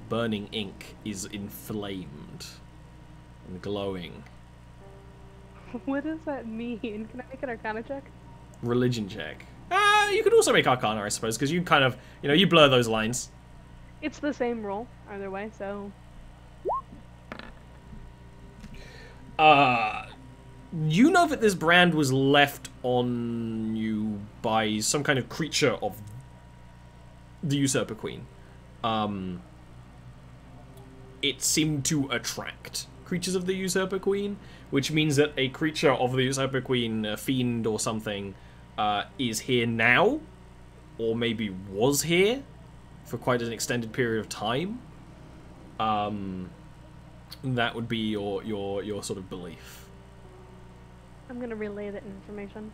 burning ink, is inflamed and glowing. What does that mean? Can I make an Arcana check? Religion check. You could also make Arcana, I suppose, because you kind of, you know, you blur those lines. It's the same roll either way, so. You know that this brand was left on you by some kind of creature of the Usurper Queen. It seemed to attract creatures of the Usurper Queen, which means that a creature of the Usurper Queen, a fiend or something, is here now, or maybe was here for quite an extended period of time. That would be your sort of belief. I'm gonna relay that information.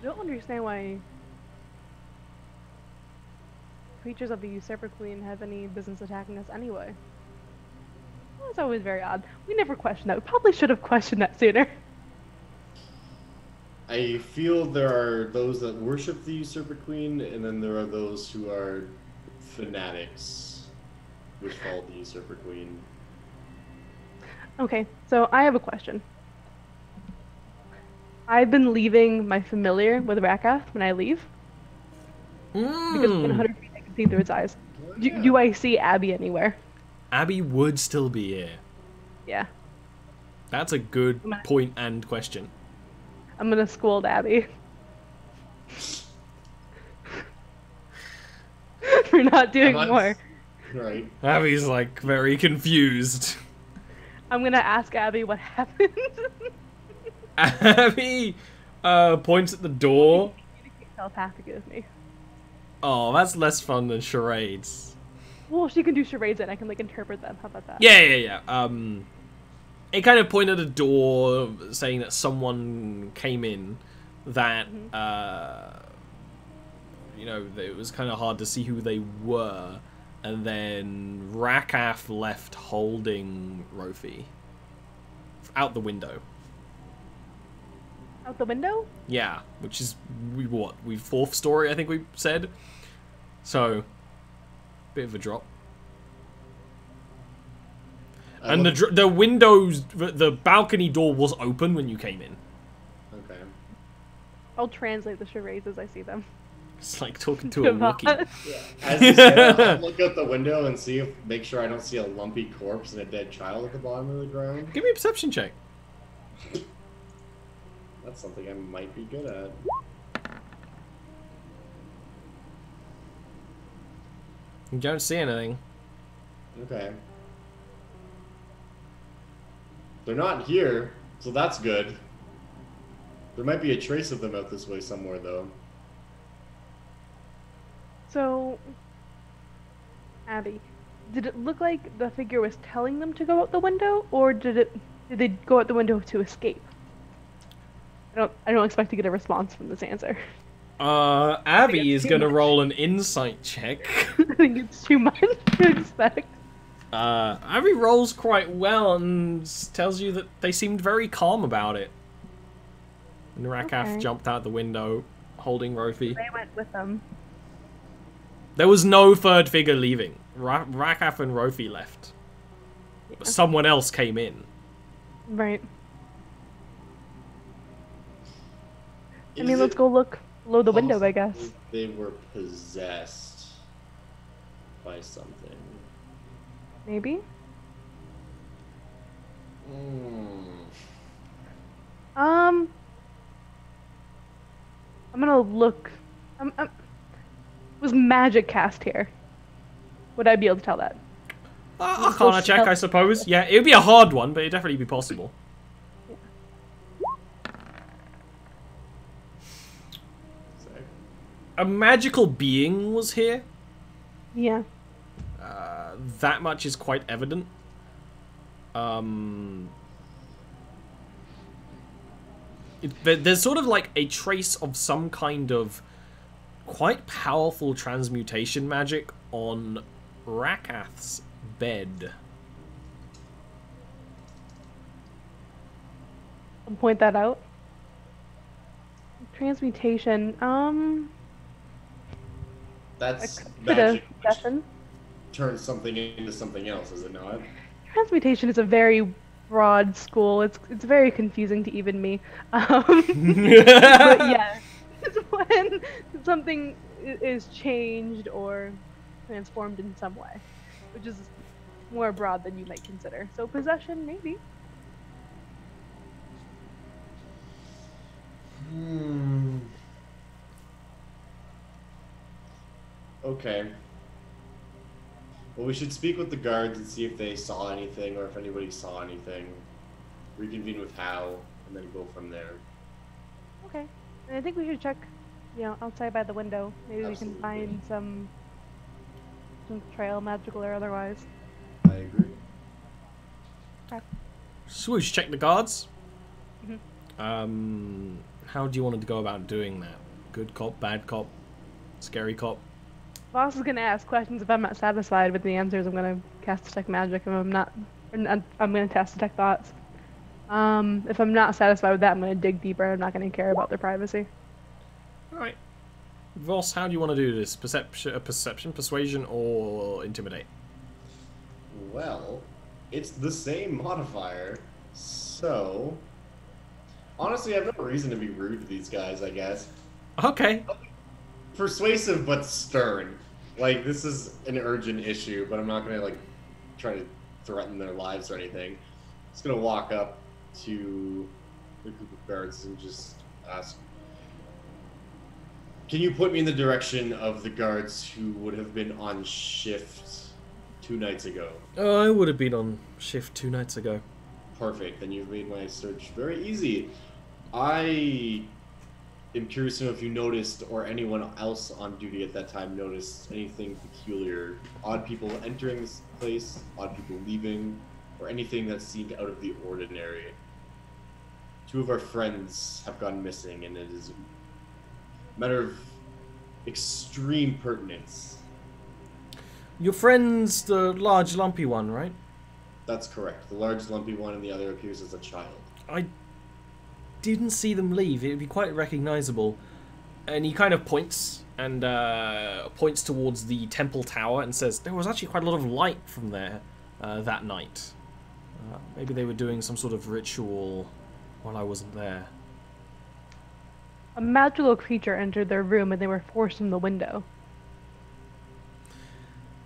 I don't understand why creatures of the Usurper Queen have any business attacking us anyway. Well, it's always very odd. We never questioned that. We probably should have questioned that sooner. I feel there are those that worship the Usurper Queen, and then there are those who are fanatics which follow the Usurper Queen. Okay, so I have a question. I've been leaving my familiar with Rakath when I leave. Because within 100 feet I can see through its eyes. Well, yeah. Do I see Abby anywhere? Abby would still be here. Yeah. That's a good point and question. I'm gonna scold Abby. For not doing more. Right. Abby's like very confused. I'm gonna ask Abby what happened. Abby points at the door. Communicate telepathically with me. Oh, that's less fun than charades. Well, she can do charades and I can like interpret them. How about that? Yeah. It kind of pointed at a door saying that someone came in that, you know, it was kind of hard to see who they were. And then Rakath left holding Rofi out the window. Out the window? Yeah, which is, we fourth story, I think we said. So, bit of a drop. And the windows, the balcony door was open when you came in. Okay. I'll translate the charades as I see them. It's like talking to a Wookiee. Yeah. As you say that, I'll look out the window and make sure I don't see a lumpy corpse and a dead child at the bottom of the ground. Give me a perception check. That's something I might be good at. You don't see anything. Okay. They're not here, so that's good. There might be a trace of them out this way somewhere, though. So, Abby, did it look like the figure was telling them to go out the window, or did they go out the window to escape? I don't expect to get a response from this answer. Abby is gonna roll an insight check. I think it's too much to expect. Abby rolls quite well and tells you that they seemed very calm about it. And Rakath jumped out the window, holding Rofi. They went with them. There was no third figure leaving. Rakath and Rofi left. Yeah. But someone else came in. Right. I mean, let's go look below the window, I guess. They were possessed by something. Maybe? Hmm. I'm gonna look. Was magic cast here? Would I be able to tell that? Arcana check, I suppose. Yeah, it would be a hard one, but it'd definitely be possible. A magical being was here. Yeah. That much is quite evident. There's sort of like a trace of some kind of quite powerful transmutation magic on Rakath's bed. I'll point that out. Transmutation. That's Bit of magic which session. turns something into something else, is it not? Transmutation is a very broad school. It's very confusing to even me. But yeah, it's when something is changed or transformed in some way, which is more broad than you might consider. So possession, maybe. Okay. Well, we should speak with the guards and see if they saw anything or if anybody saw anything. Reconvene with Hal and then go from there. Okay. And I think we should check, outside by the window. Maybe we Absolutely. can find some trail, magical or otherwise. I agree. Okay. So we should check the guards. Mhm. How do you want to go about doing that? Good cop, bad cop, scary cop? Boss is gonna ask questions. If I'm not satisfied with the answers, I'm gonna cast detect magic. If I'm not, I'm gonna cast detect thoughts. If I'm not satisfied with that, I'm gonna dig deeper. I'm not gonna care about their privacy. Alright. Voss, how do you want to do this? Perception, persuasion, or intimidate? Well, it's the same modifier, so... Honestly, I have no reason to be rude to these guys, I guess. Okay. Persuasive but stern. Like, this is an urgent issue, but I'm not gonna, like, try to threaten their lives or anything. Just gonna walk up to the group of guards and just ask, can you point me in the direction of the guards who would have been on shift 2 nights ago? I would have been on shift 2 nights ago. Perfect, then you've made my search very easy. I am curious to know if you noticed, or anyone else on duty at that time noticed, anything peculiar. Odd people entering this place, odd people leaving, or anything that seemed out of the ordinary. 2 of our friends have gone missing, and it is a matter of extreme pertinence. Your friend's the large, lumpy one, right? That's correct. The large, lumpy one, and the other appears as a child. I didn't see them leave. It would be quite recognizable. And he kind of points and points towards the temple tower and says there was actually quite a lot of light from there that night. Maybe they were doing some sort of ritual while I wasn't there. A magical creature entered their room and they were forced from the window.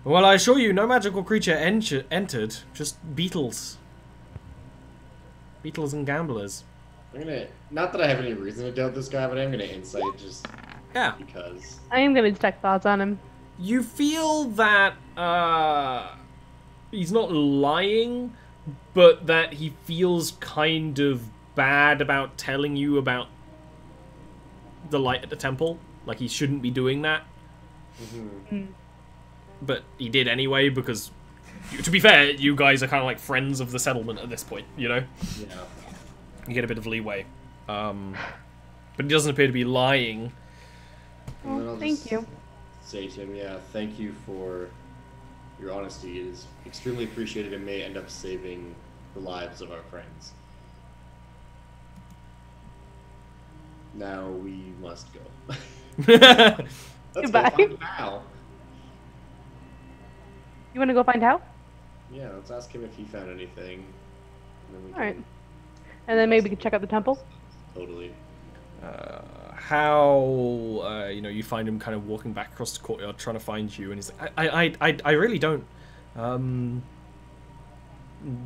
Well, I assure you, no magical creature entered. Just beetles. Beetles and gamblers. I'm gonna, not that I have any reason to doubt this guy, but I'm gonna insight just because. I am gonna detect thoughts on him. You feel that he's not lying, but that he feels kind of bad about telling you about the light at the temple. Like he shouldn't be doing that. But he did anyway because, to be fair, you guys are kind of like friends of the settlement at this point, you know? Yeah. You get a bit of leeway. But he doesn't appear to be lying. Well, thank you. Say to him, yeah, thank you for your honesty. It is extremely appreciated and may end up saving the lives of our friends. Now we must go. Let's Goodbye. go find Hal. You wanna go find Hal? Yeah, let's ask him if he found anything. And then we Alright. And then maybe we can check out the temple? Totally. You find him kind of walking back across the courtyard trying to find you, and he's like, I really don't.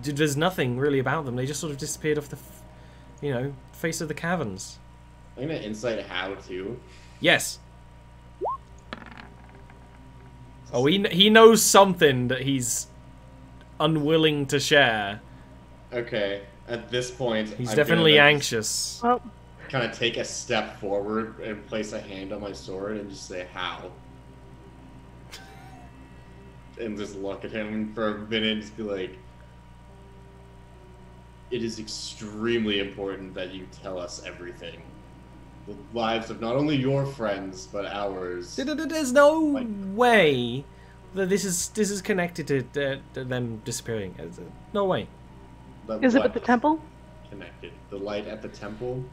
There's nothing really about them. They just sort of disappeared off the, face of the caverns. I'm gonna insight Hal too. Yes. Oh, he knows something that he's unwilling to share. Okay, at this point, He's I'm definitely gonna anxious. Well, kind of take a step forward and place a hand on my sword and just say, Hal. And just look at him for a minute and just be like, it is extremely important that you tell us everything. The lives of not only your friends, but ours. There's no way that this is connected to them disappearing. No way. Is it at the temple? Connected. The light at the temple?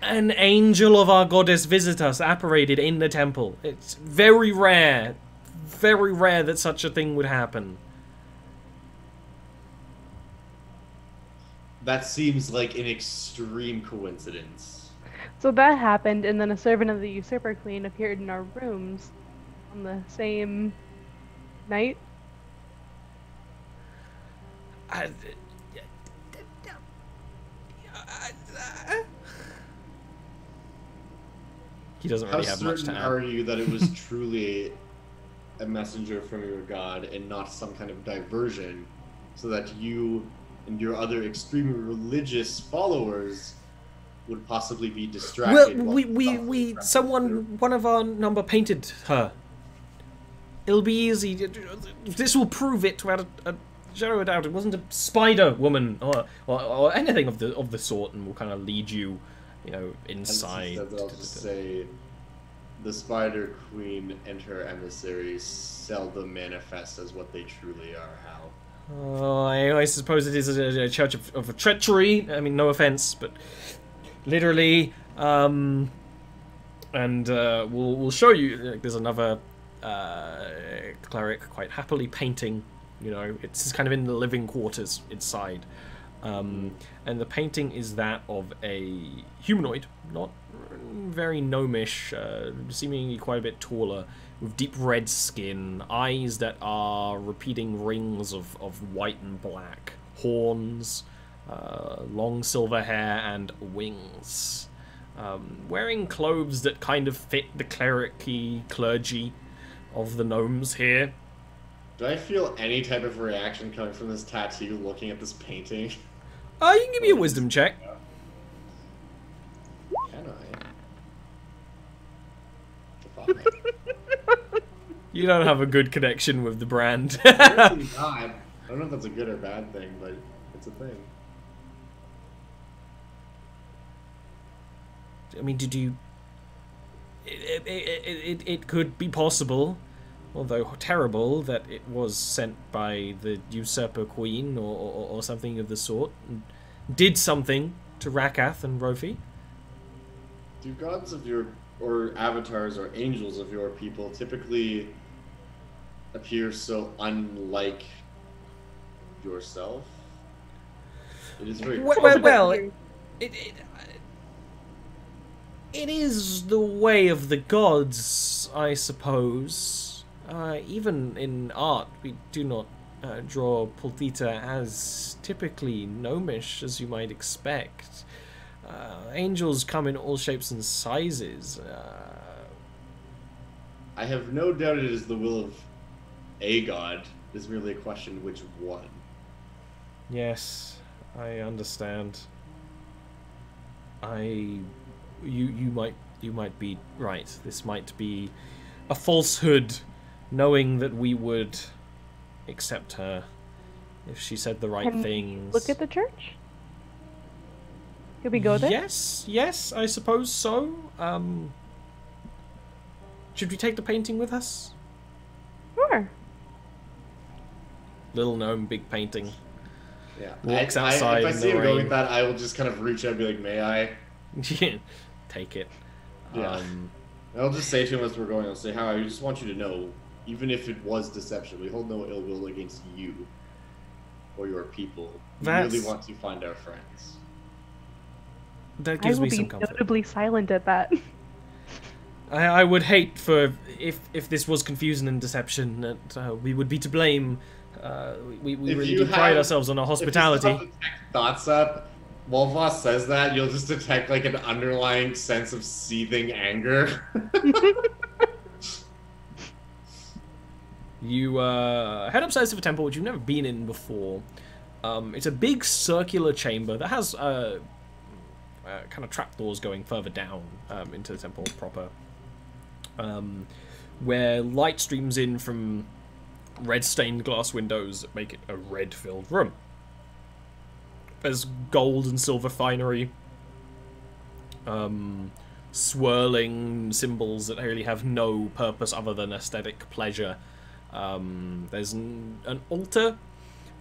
An angel of our goddess Visitus apparated in the temple. It's very rare that such a thing would happen. That seems like an extreme coincidence. So that happened, and then a servant of the usurper queen appeared in our rooms on the same night. He doesn't really have much to add. How certain are you that it was truly a messenger from your god and not some kind of diversion, so that you and your other extremely religious followers would possibly be distracted? Well, one of our number painted her. It'll be easy. This will prove it without a shadow of doubt. It wasn't a spider woman or anything of the sort, and will kind of lead you, inside. I'll just say, the Spider Queen and her emissaries seldom manifest as what they truly are, Hal. I suppose it is a church of treachery. I mean, no offense, but literally. And we'll show you. There's another cleric quite happily painting. It's kind of in the living quarters inside. And the painting is that of a humanoid, not very gnomish, seemingly quite a bit taller, with deep red skin, eyes that are repeating rings of white and black, horns, long silver hair, and wings. Wearing clothes that kind of fit the clergy of the gnomes here. Do I feel any type of reaction coming from this tattoo looking at this painting? You can give me a wisdom check. Can I? You don't have a good connection with the brand. Apparently not. I don't know if that's a good or bad thing, but it's a thing. I mean, did you... It could be possible, although terrible, that it was sent by the usurper queen or something of the sort, and did something to Rakath and Rofi. Do gods of your, or avatars or angels of your people typically appear so unlike yourself? It is very... Well, it is the way of the gods, I suppose. Even in art, we do not draw Pultita as typically gnomish as you might expect. Angels come in all shapes and sizes. I have no doubt it is the will of a god. It is merely a question which one. Yes, I understand. You might be right. This might be a falsehood, knowing that we would accept her if she said the right things. Look at the church? Could we go there? Yes, I suppose so. Should we take the painting with us? Sure. Little gnome, big painting. Yeah. Walks outside. If I see him rain. going with that, I will just kind of reach out and be like, "May I?" Take it. Yeah. I'll just say to him as we're going, I'll say, "How I just want you to know, even if it was deception, we hold no ill will against you or your people. We really want to find our friends." That gives me some comfort. I will be notably silent at that. I would hate for if this was confusion and deception that we would be to blame. We really do pride ourselves on our hospitality. If you detect thoughts up, while Voss says that, you'll just detect like an underlying sense of seething anger. You head upstairs to the temple, which you've never been in before. It's a big circular chamber that has kind of trapdoors going further down into the temple proper, where light streams in from red stained glass windows that make it a red filled room. as gold and silver finery, swirling symbols that really have no purpose other than aesthetic pleasure. There's an altar,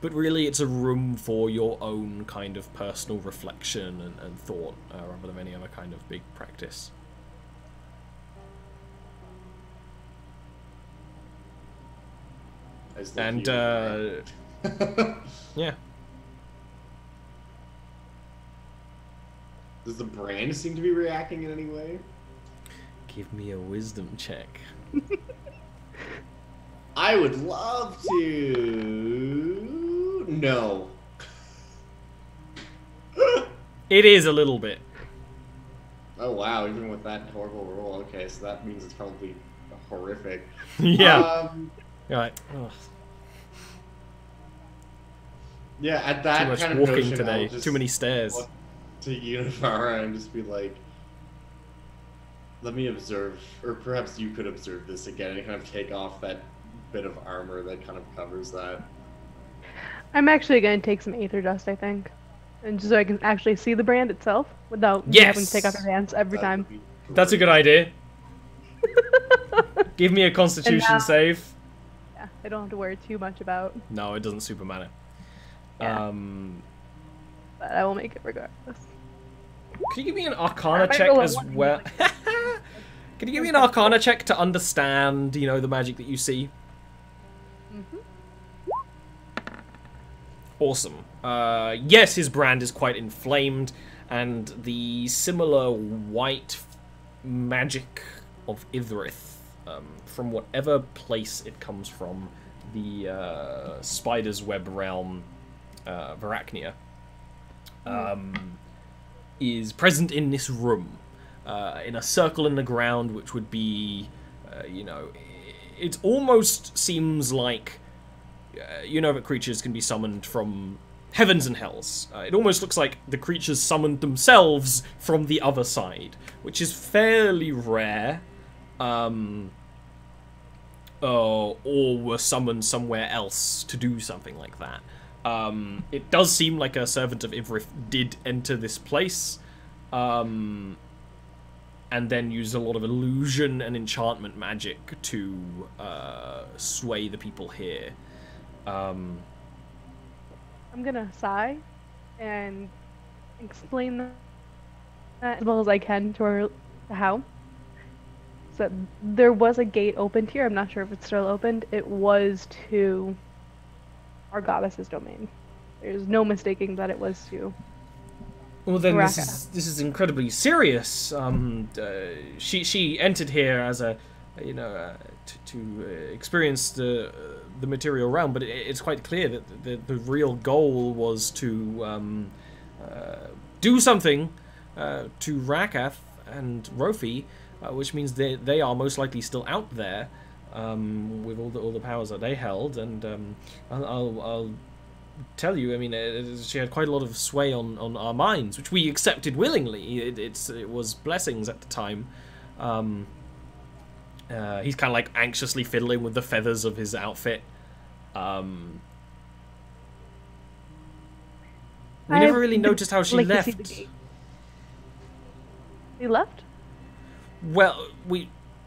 but really it's a room for your own kind of personal reflection and thought, rather than any other kind of big practice. And, yeah. Does the brand seem to be reacting in any way? Give me a wisdom check. I would love to. No. It is a little bit. Oh wow, even with that horrible roll. Okay, so that means it's probably horrific. Yeah. You're like, ugh. Yeah, at that Too much kind of walking notion, today. I'll just Too many stairs. look to Univara and just be like, let me observe, or perhaps you could observe this again and kind of take off that bit of armor that kind of covers that. I'm actually going to take some Aether Dust, I think. And just so I can actually see the brand itself without Yes! having to take off your hands every time. That's a good idea. Give me a Constitution now- save. Yeah, I don't have to worry too much about, No, it doesn't super matter. Yeah. But I will make it regardless. Can you give me an Arcana I check roll a as one. well? Can you give me an Arcana check to understand, you know, the magic that you see? Awesome. Yes, his brand is quite inflamed, and the similar white magic of Ithrith, from whatever place it comes from, the Spider's Web realm, Varachnia, is present in this room, in a circle in the ground, which would be, you know, it almost seems like, you know that creatures can be summoned from heavens and hells. It almost looks like the creatures summoned themselves from the other side, which is fairly rare, or were summoned somewhere else to do something like that. It does seem like a servant of Ithrith did enter this place, and then used a lot of illusion and enchantment magic to sway the people here. I'm gonna sigh and explain that as well as I can to her how. So there was a gate opened here. I'm not sure if it's still opened. It was to our goddess's domain. There's no mistaking that it was to. Well, then Baraka. this is incredibly serious. She entered here as a, you know, to experience the material realm, but it's quite clear that the real goal was to do something to Rakath and Rofi, which means they are most likely still out there with all the powers that they held. And I'll tell you, I mean, she had quite a lot of sway on our minds, which we accepted willingly. It was blessings at the time. He's kind of like anxiously fiddling with the feathers of his outfit. We never really noticed how she like to left. see the gate. She left? Well,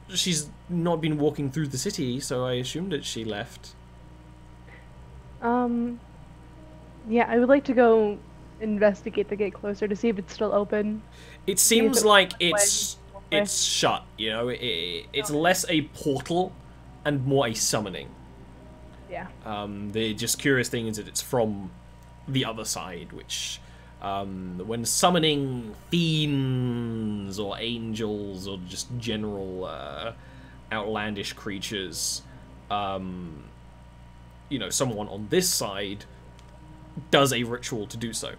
she's not been walking through the city, so I assumed that she left. Yeah, I would like to go investigate the gate closer to see if it's still open. It seems it's like way. it's shut, you know. It's less a portal and more a summoning. Yeah. The just curious thing is that it's from the other side, which when summoning fiends or angels or just general outlandish creatures, you know, someone on this side does a ritual to do so.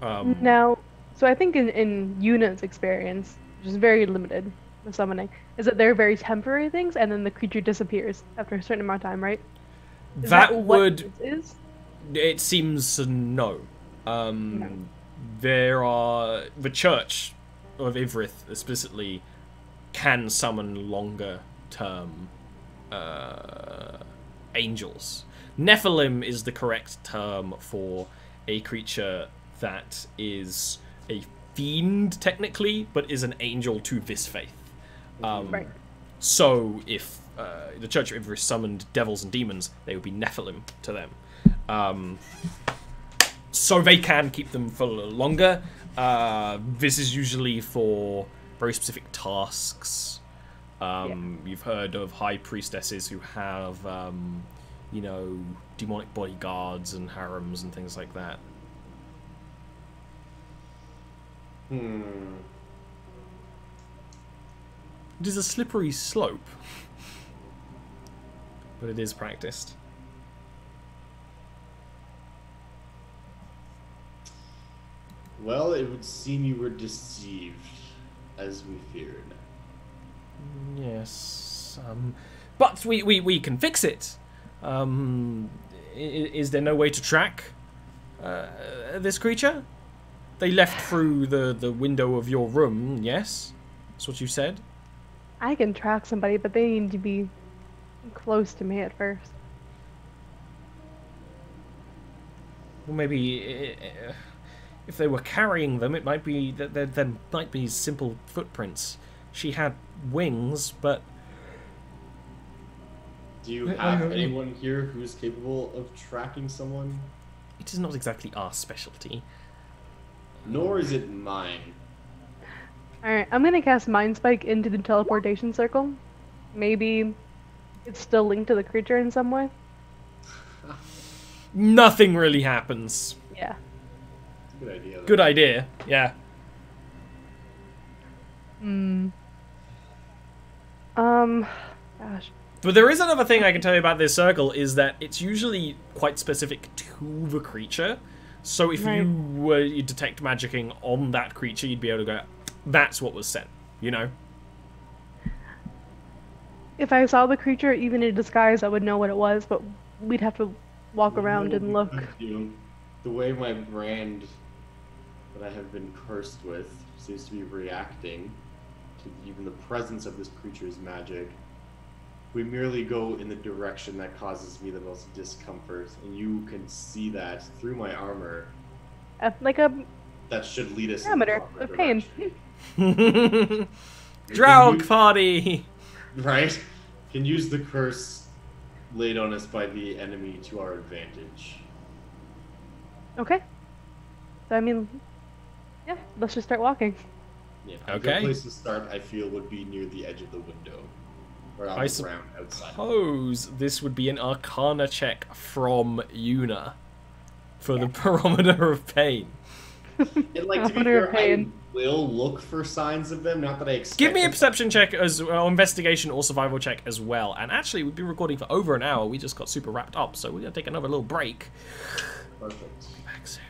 Now, so I think in Yuna's experience, which is very limited, the summoning, is that they're very temporary things, and then the creature disappears after a certain amount of time, right? Is That what would... this is? It seems no. No. There are... The Church of Ithrith explicitly can summon longer term angels. Nephilim is the correct term for a creature that is a fiend technically, but is an angel to this faith. Right. So if the Church of Ivry summoned devils and demons, they would be Nephilim to them. So they can keep them for longer. This is usually for very specific tasks. You've heard of high priestesses who have, you know, demonic bodyguards and harems and things like that. It is a slippery slope, but it is practiced. Well, it would seem you were deceived, as we feared. Yes, but we can fix it. Is there no way to track this creature? They left through the window of your room, yes? That's what you said? I can track somebody, but they need to be close to me at first. Well, maybe if they were carrying them, it might be that there might be simple footprints. She had wings, but... Do you have anyone here who's capable of tracking someone? It is not exactly our specialty. Nor is it mine. Alright, I'm gonna cast Mind Spike into the teleportation circle. Maybe it's still linked to the creature in some way. Nothing really happens. Yeah. Good idea. Though. Good idea, yeah. Gosh. But there is another thing I can tell you about this circle, is that it's usually quite specific to the creature. So if you detect magicking on that creature, you'd be able to go, that's what was sent, you know? If I saw the creature, even in disguise, I would know what it was, but we'd have to walk around and look. The way my brand that I have been cursed with seems to be reacting to even the presence of this creature's magic. We merely go in the direction that causes me the most discomfort, and you can see that through my armor. Like a That should lead us parameter in the of pain. direction. Drow party! Right? Can use the curse laid on us by the enemy to our advantage. Okay. So, I mean, yeah, let's just start walking. Yeah, Okay. A good place to start, I feel, would be near the edge of the window. Or on the ground outside. Suppose this would be an Arcana check from Yuna for the Barometer of Pain. And like, to be fair, I will look for signs of them, not that I expect. Give me a perception check as well, investigation or survival check as well. And actually, we've been recording for over an hour. We just got super wrapped up, so we're gonna take another little break. Perfect. Back soon.